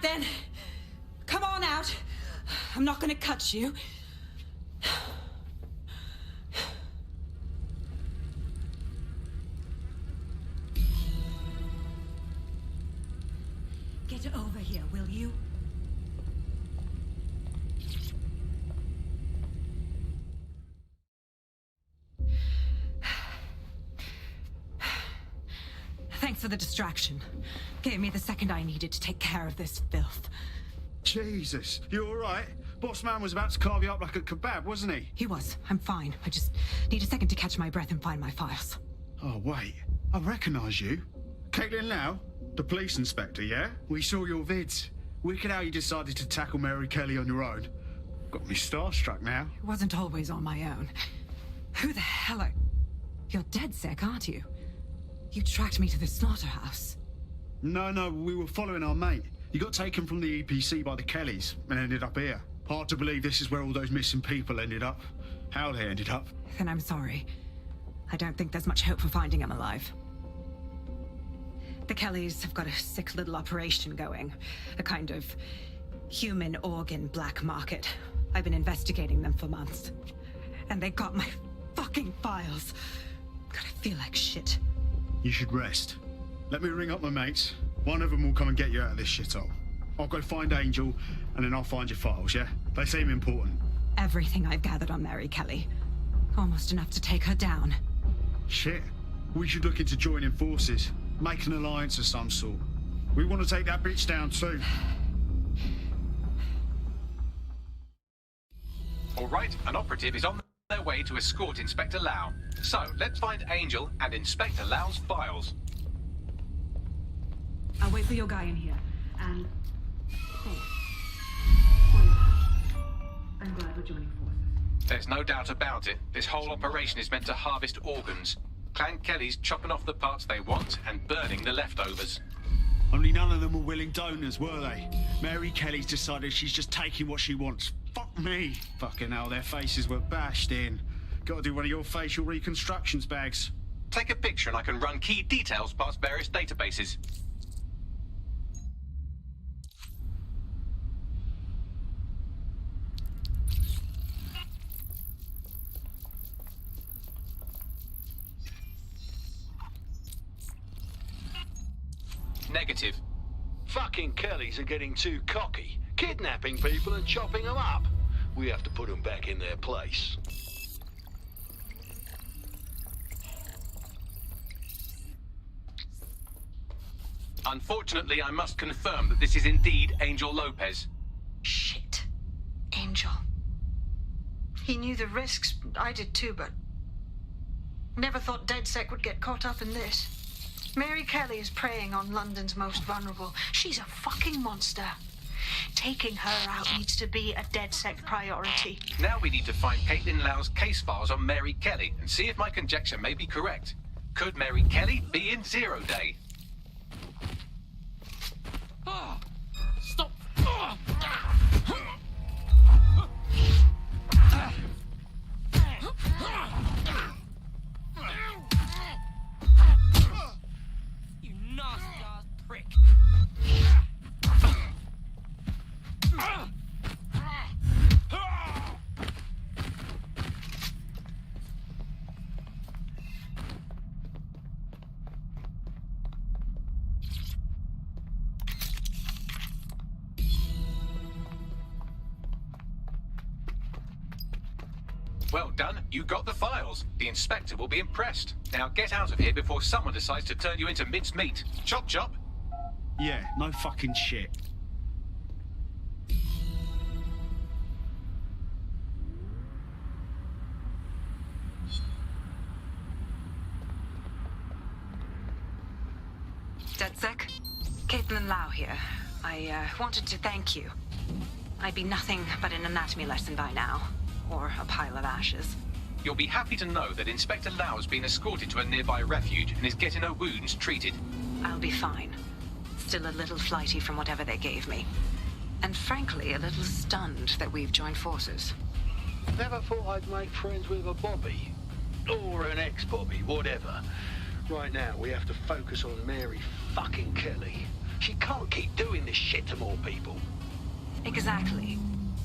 Speaker 13: then. Come on out. I'm not gonna cut you.
Speaker 2: Get over here, will you?
Speaker 13: Thanks for the distraction. Gave me the second I needed to take care of this filth.
Speaker 6: Jesus, you all right? Boss man was about to carve you up like a kebab, wasn't he?
Speaker 13: He was. I'm fine. I just need a second to catch my breath and find my files.
Speaker 6: Oh, wait. I recognise you. Caitlin Lau? The police inspector, yeah? We saw your vids. Wicked how you decided to tackle Mary Kelly on your own. Got me starstruck now.
Speaker 13: It wasn't always on my own. Who the hell are... You're DedSec, aren't you? You tracked me to the slaughterhouse.
Speaker 6: No, we were following our mate. You got taken from the EPC by the Kellys and ended up here. Hard to believe this is where all those missing people ended up. How they ended up.
Speaker 13: Then I'm sorry. I don't think there's much hope for finding him alive. The Kellys have got a sick little operation going. A kind of human organ black market. I've been investigating them for months. And they got my fucking files. God, I feel like shit.
Speaker 6: You should rest. Let me ring up my mates. One of them will come and get you out of this shithole. I'll go find Angel, and then I'll find your files, yeah? They seem important.
Speaker 13: Everything I've gathered on Mary Kelly. Almost enough to take her down.
Speaker 6: Shit. We should look into joining forces. Make an alliance of some sort. We want to take that bitch down too.
Speaker 8: All right, an operative is on their way to escort Inspector Lau. So, let's find Angel and Inspector Lau's files.
Speaker 13: I'll wait for your guy in here, and... I'm glad we're joining forces.
Speaker 8: There's no doubt about it. This whole operation is meant to harvest organs. Clan Kelly's chopping off the parts they want and burning the leftovers.
Speaker 6: Only none of them were willing donors, were they? Mary Kelly's decided she's just taking what she wants. Fuck me. Fucking hell, their faces were bashed in. Gotta do one of your facial reconstructions bags.
Speaker 8: Take a picture and I can run key details past various databases. Negative.
Speaker 15: Fucking Kellys are getting too cocky, kidnapping people and chopping them up. We have to put them back in their place.
Speaker 8: Unfortunately, I must confirm that this is indeed Angel Lopez.
Speaker 19: Shit. Angel. He knew the risks. I did too, but... Never thought DedSec would get caught up in this. Mary Kelly is preying on London's most vulnerable. She's a fucking monster. Taking her out needs to be a DedSec priority.
Speaker 8: Now we need to find Caitlin Lau's case files on Mary Kelly and see if my conjecture may be correct. Could Mary Kelly be in Zero Day?
Speaker 11: Stop! You nasty-ass prick!
Speaker 8: Well done, you got the files. The inspector will be impressed. Now get out of here before someone decides to turn you into minced meat. Chop chop.
Speaker 6: Yeah, no fucking shit.
Speaker 13: DedSec? Caitlin Lau here. I wanted to thank you. I'd be nothing but an anatomy lesson by now. Or a pile of ashes.
Speaker 8: You'll be happy to know that Inspector Lau has been escorted to a nearby refuge and is getting her wounds treated.
Speaker 13: I'll be fine. Still a little flighty from whatever they gave me. And frankly, a little stunned that we've joined forces.
Speaker 15: Never thought I'd make friends with a Bobby. Or an ex-Bobby, whatever. Right now, we have to focus on Mary fucking Kelly. She can't keep doing this shit to more people.
Speaker 13: Exactly.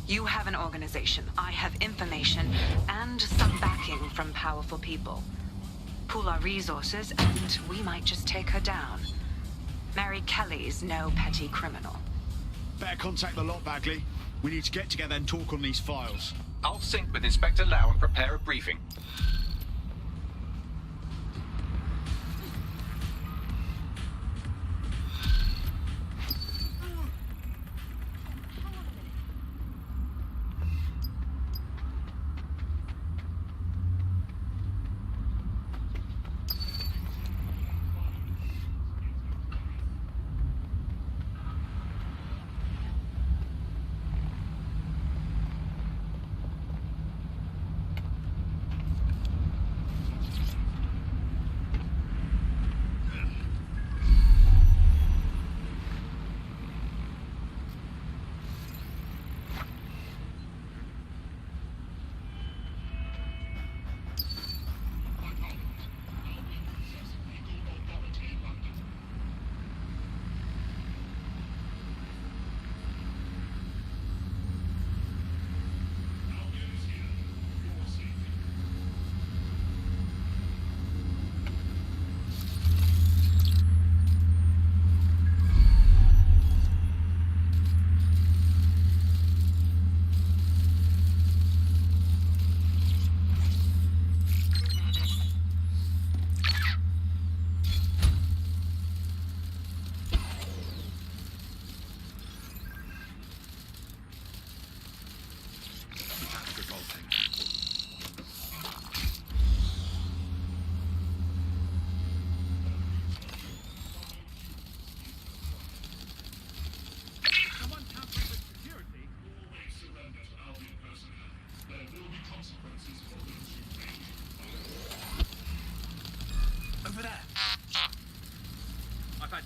Speaker 13: You have an organization, I have information, and some backing from powerful people. Pool our resources, and we might just take her down. Mary Kelly's no petty criminal.
Speaker 6: Better contact the lot, Bagley. We need to get together and talk on these files.
Speaker 8: I'll sync with Inspector Lau and prepare a briefing.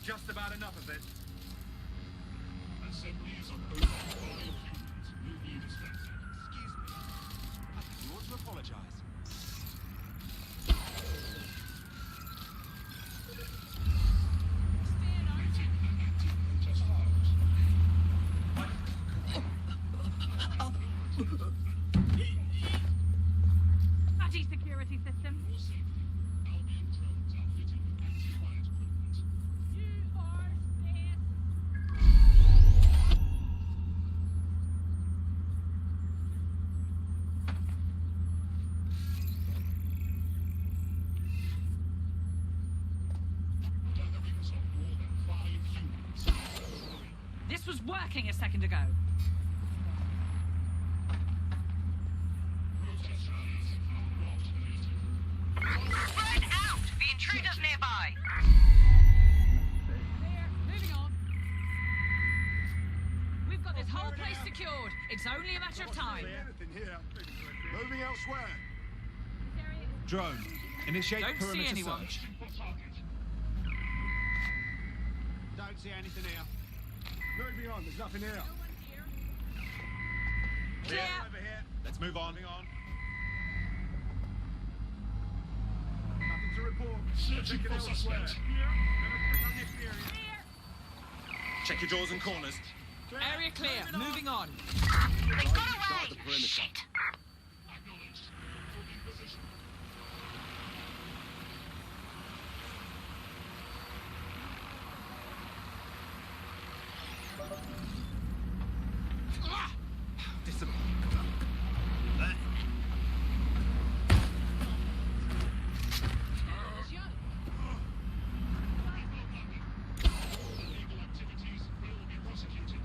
Speaker 10: Just about enough of it.
Speaker 1: Assemblies of over 5 humans will be distracted.
Speaker 10: Excuse me. I think you ought to apologize.
Speaker 4: Patchy security system.
Speaker 1: Albion drones outfitted with anti-riot equipment.
Speaker 4: You are safe.
Speaker 1: Gatherings of more than 5 humans.
Speaker 2: This was working a second ago.
Speaker 1: Protest rallies are not permitted.
Speaker 18: Spread out! The intruder's nearby!
Speaker 2: Clear. Moving on. We've got this whole place secured. It's only a matter of time.
Speaker 10: Anything here. Moving elsewhere. Drone, initiate
Speaker 2: Don't see
Speaker 10: perimeter
Speaker 2: anyone.
Speaker 10: search.
Speaker 11: Don't see anything here.
Speaker 10: Moving on, there's nothing here.
Speaker 2: Clear.
Speaker 10: Over here. Let's move on. Nothing to report.
Speaker 1: Searching
Speaker 10: Check it
Speaker 1: for
Speaker 10: elsewhere.
Speaker 1: suspect.
Speaker 10: Check your doors and corners.
Speaker 2: Area clear. Moving on.
Speaker 18: They got
Speaker 10: Start the
Speaker 18: away!
Speaker 10: perimeter.
Speaker 18: Shit!
Speaker 1: Acknowledged. Moving position. Illegal activities will be prosecuted.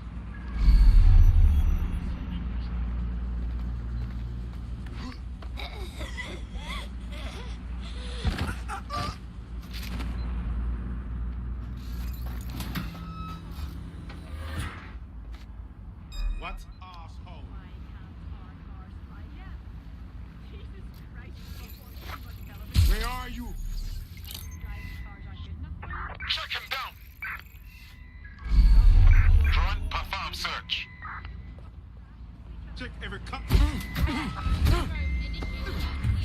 Speaker 10: What? Asshole. Where are you?
Speaker 15: Check him down. Drone, perform search.
Speaker 10: Check every cut.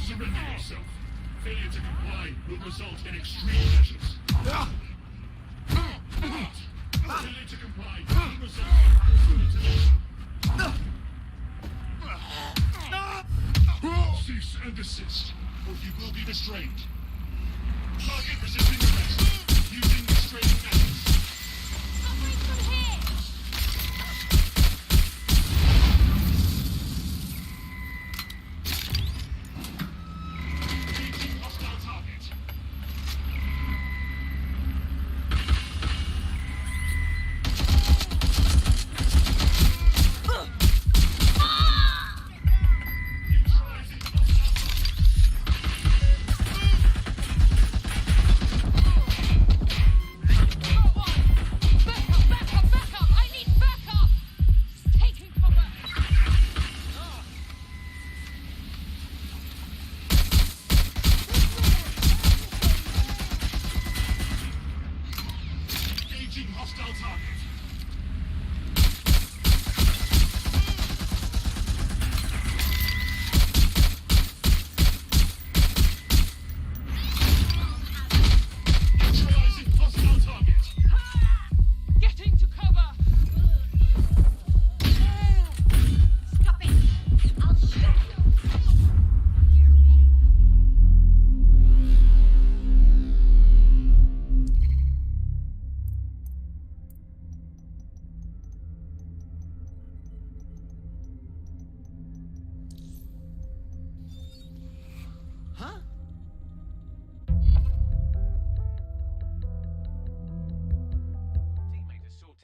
Speaker 1: Surrender yourself. Failure to comply will result in extreme measures.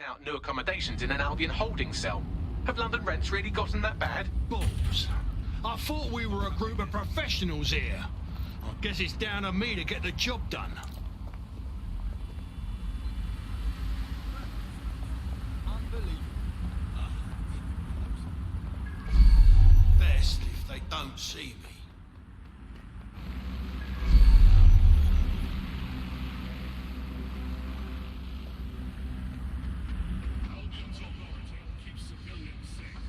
Speaker 8: out new accommodations in an Albion holding cell. Have London rents really gotten that bad?
Speaker 15: Balls. I thought we were a group of professionals here. I guess it's down to me to get the job done. Best if they don't see me.
Speaker 1: Albion's authority keeps civilians safe.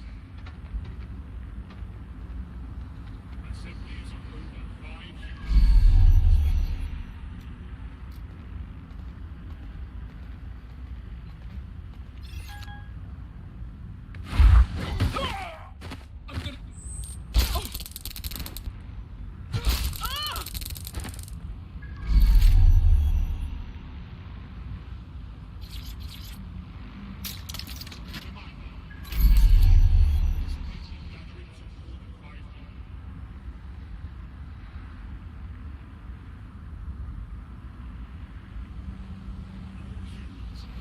Speaker 1: Assemblies of over 5 years.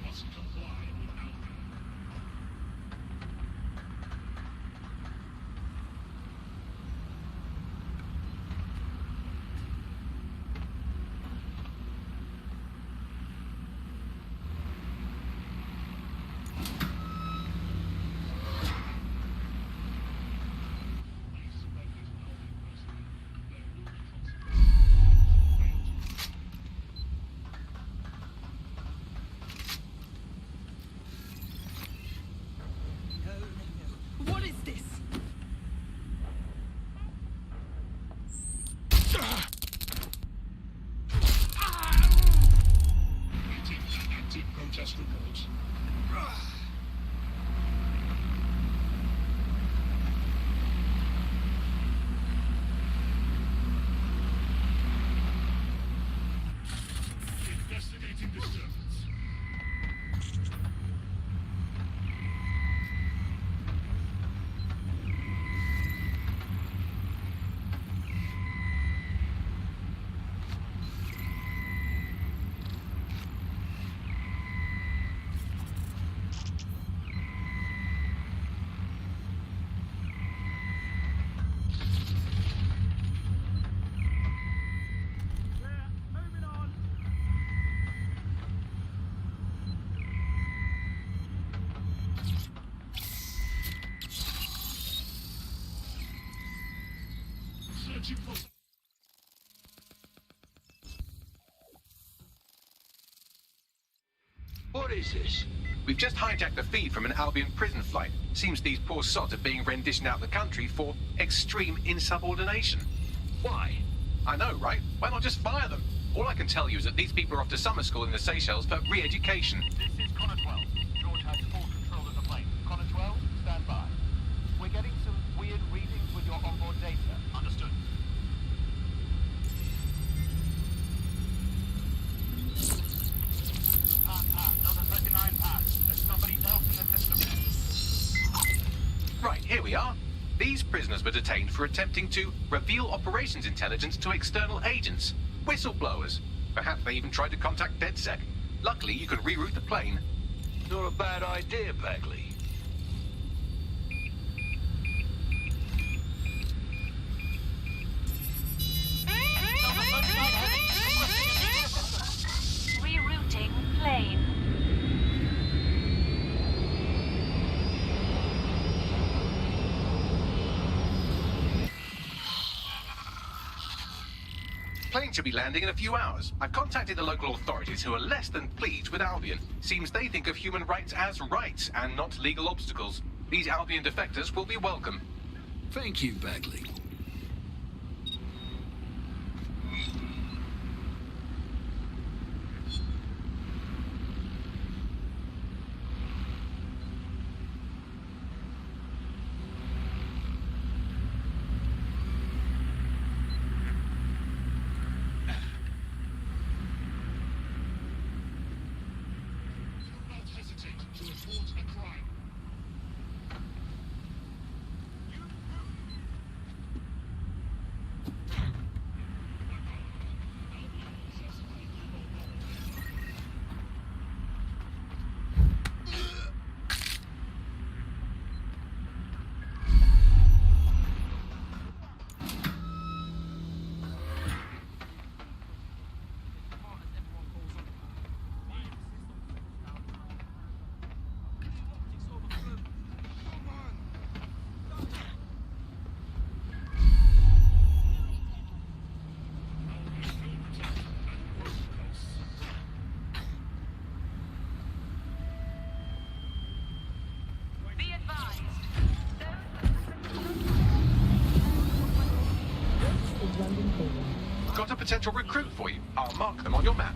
Speaker 1: Must comply with Albion.
Speaker 12: What is this?
Speaker 1: Waiting for active protest reports. Investigating disturbance. Searching for...
Speaker 15: What is this?
Speaker 8: We've just hijacked a feed from an Albion prison flight. Seems these poor sods are being renditioned out the country for extreme insubordination.
Speaker 15: Why?
Speaker 8: I know, right? Why not just fire them? All I can tell you is that these people are off to summer school in the Seychelles for re-education.
Speaker 20: This is Connor 12. George has full control of the plane. Connor 12, stand by. We're getting some weird readings with your onboard data. Understood. Another 39 pass. There's somebody else in the system.
Speaker 8: Right, here we are. These prisoners were detained for attempting to reveal operations intelligence to external agents. Whistleblowers. Perhaps they even tried to contact DedSec. Luckily, you can reroute the plane.
Speaker 15: Not a bad idea, Bagley.
Speaker 18: Rerouting plane.
Speaker 8: Plane should be landing in a few hours. I've contacted the local authorities who are less than pleased with Albion. Seems they think of human rights as rights and not legal obstacles. These Albion defectors will be welcome.
Speaker 15: Thank you, Bagley.
Speaker 1: Not hesitate to report a crime.
Speaker 8: potential recruit for you. I'll mark them on your map.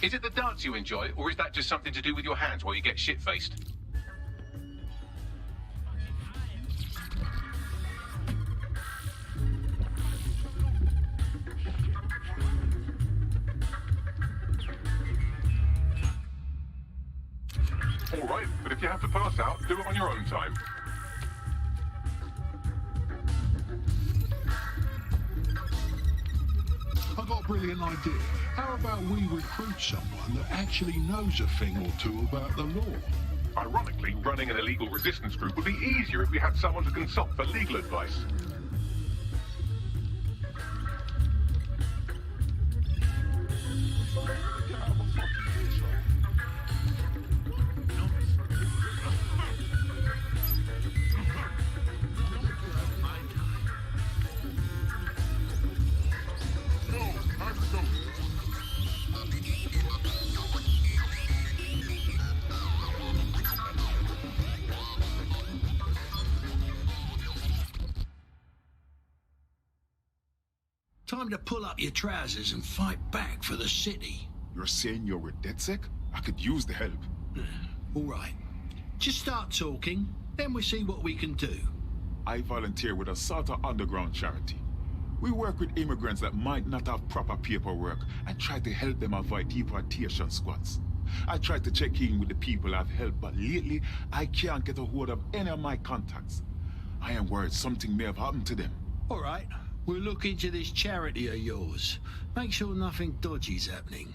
Speaker 8: Is it the dance you enjoy, or is that just something to do with your hands while you get shit-faced? All right, but if you have to pass out, do it on your own time.
Speaker 1: I've got a brilliant idea. How about we recruit someone that actually knows a thing or two about the law?
Speaker 8: Ironically, running an illegal resistance group would be easier if we had someone to consult for legal advice.
Speaker 10: Time to pull up your trousers and fight back for the city.
Speaker 5: You're saying you're with DedSec? I could use the help.
Speaker 10: All right. Just start talking, then we see what we can do.
Speaker 5: I volunteer with a sort of underground charity. We work with immigrants that might not have proper paperwork and try to help them avoid deportation squads. I try to check in with the people I've helped, but lately I can't get a hold of any of my contacts. I am worried something may have happened to them.
Speaker 10: All right. We'll look into this charity of yours. Make sure nothing dodgy's happening.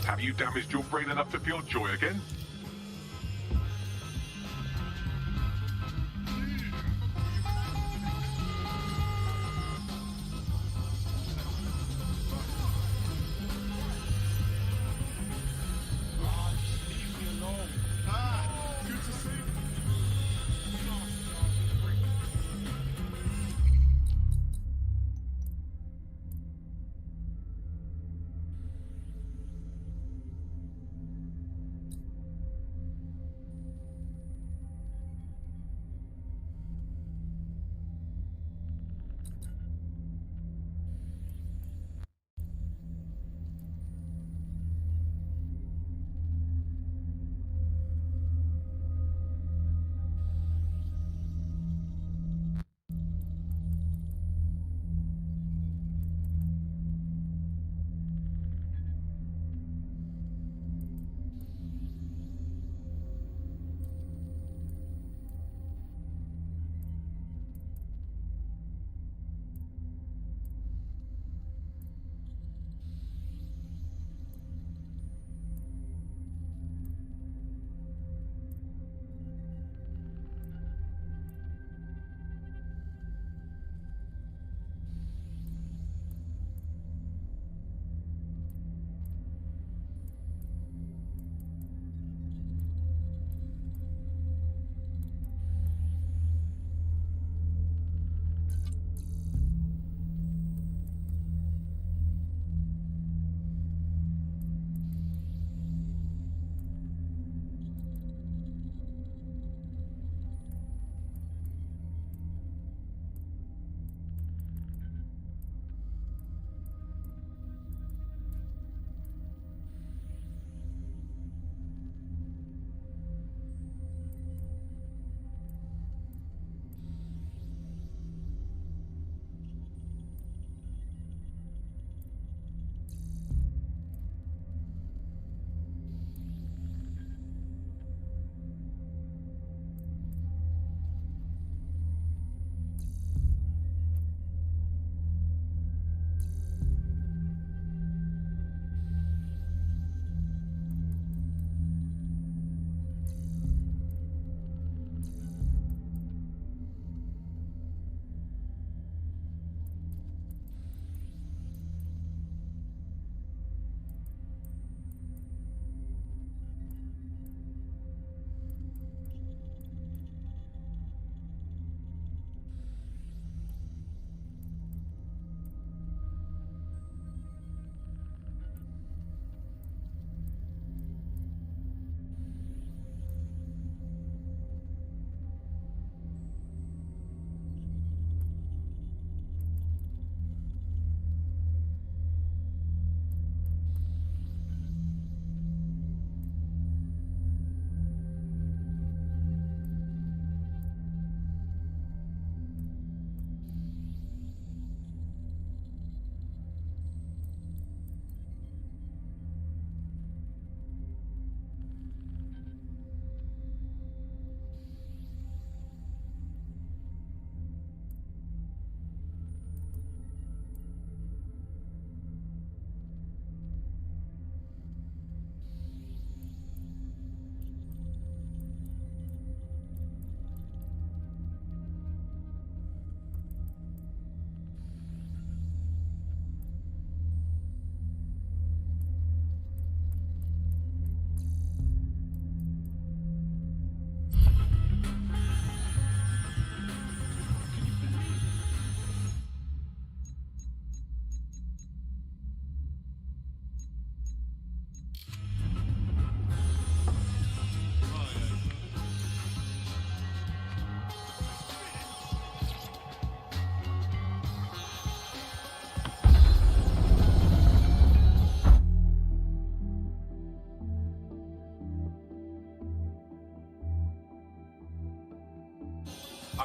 Speaker 8: Have you damaged your brain enough to feel joy again?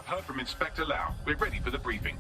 Speaker 21: heard from Inspector Lau. We're ready for the briefing.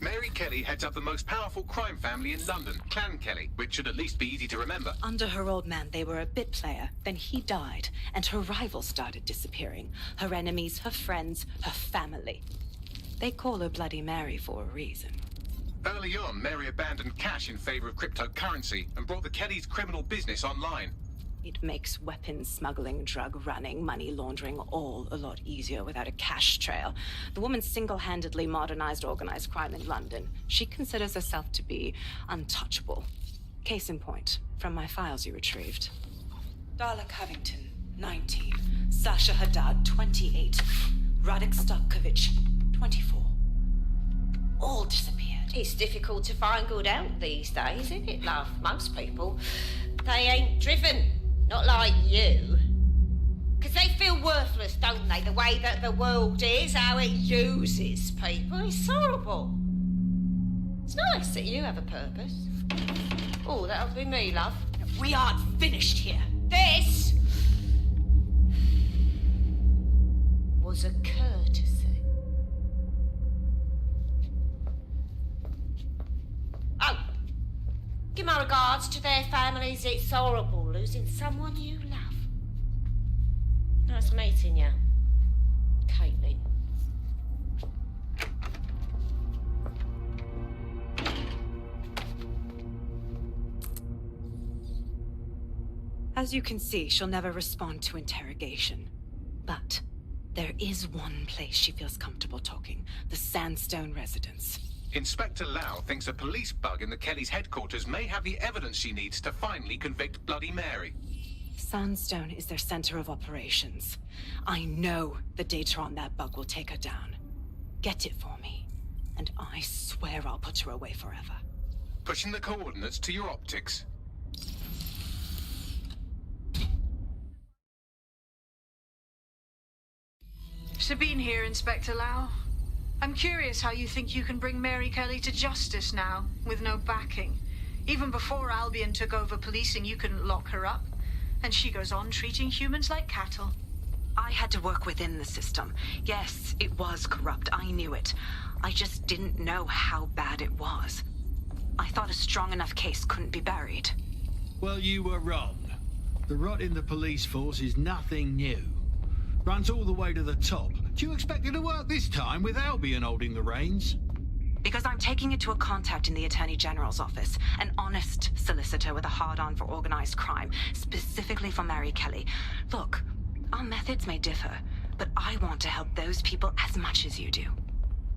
Speaker 8: Mary Kelly heads up the most powerful crime family in London, Clan Kelly, which should at least be easy to remember.
Speaker 22: Under her old man, they were a bit player. Then he died, and her rivals started disappearing. Her enemies, her friends, her family. They call her Bloody Mary for a reason.
Speaker 8: Early on, Mary abandoned cash in favor of cryptocurrency and brought the Kellys' criminal business online.
Speaker 22: It makes weapons smuggling, drug running, money laundering all a lot easier without a cash trail. The woman single-handedly modernized organized crime in London. She considers herself to be untouchable. Case in point, from my files you retrieved. Darla Covington, 19. Sasha Haddad, 28. Radek Starkovich, 24. All disappeared.
Speaker 23: It's difficult to find good help these days, isn't it, love? Most people, they ain't driven. Not like you. Because they feel worthless, don't they? The way that the world is, how it uses people. It's horrible. It's nice that you have a purpose. Oh, that'll be me, love.
Speaker 22: We aren't finished here.
Speaker 23: This was a courtesy. Oh, give my regards to their families. It's horrible losing someone you love. Nice meeting you, Caitlin.
Speaker 22: As you can see, she'll never respond to interrogation. But there is one place she feels comfortable talking. The Sandstone residence.
Speaker 8: Inspector Lau thinks a police bug in the Kellys' headquarters may have the evidence she needs to finally convict Bloody Mary.
Speaker 22: Sandstone is their center of operations. I know the data on that bug will take her down. Get it for me, and I swear I'll put her away forever.
Speaker 8: Pushing the coordinates to your optics.
Speaker 19: Sabine here, Inspector Lau. I'm curious how you think you can bring Mary Kelly to justice now, with no backing. Even before Albion took over policing, you couldn't lock her up. And she goes on treating humans like cattle.
Speaker 13: I had to work within the system. Yes, it was corrupt. I knew it. I just didn't know how bad it was. I thought a strong enough case couldn't be buried.
Speaker 6: Well, you were wrong. The rot in the police force is nothing new. Runs all the way to the top. Do you expect it to work this time with Albion holding the reins?
Speaker 13: Because I'm taking it to a contact in the Attorney General's office. An honest solicitor with a hard-on for organized crime. Specifically for Mary Kelly. Look, our methods may differ, but I want to help those people as much as you do.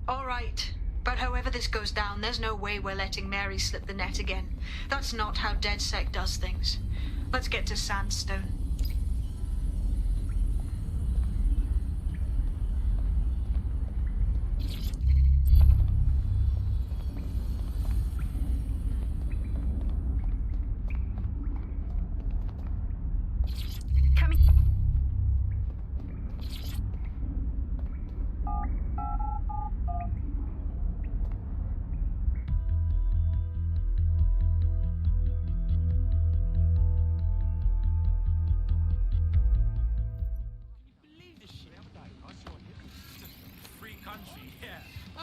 Speaker 19: All right. But however this goes down, there's no way we're letting Mary slip the net again. That's not how DedSec does things. Let's get to Sandstone.
Speaker 13: Coming.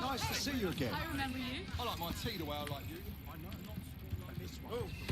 Speaker 10: Nice to see you again.
Speaker 2: I remember you.
Speaker 10: I like my tea the way I like you. I know, not this one. Oh.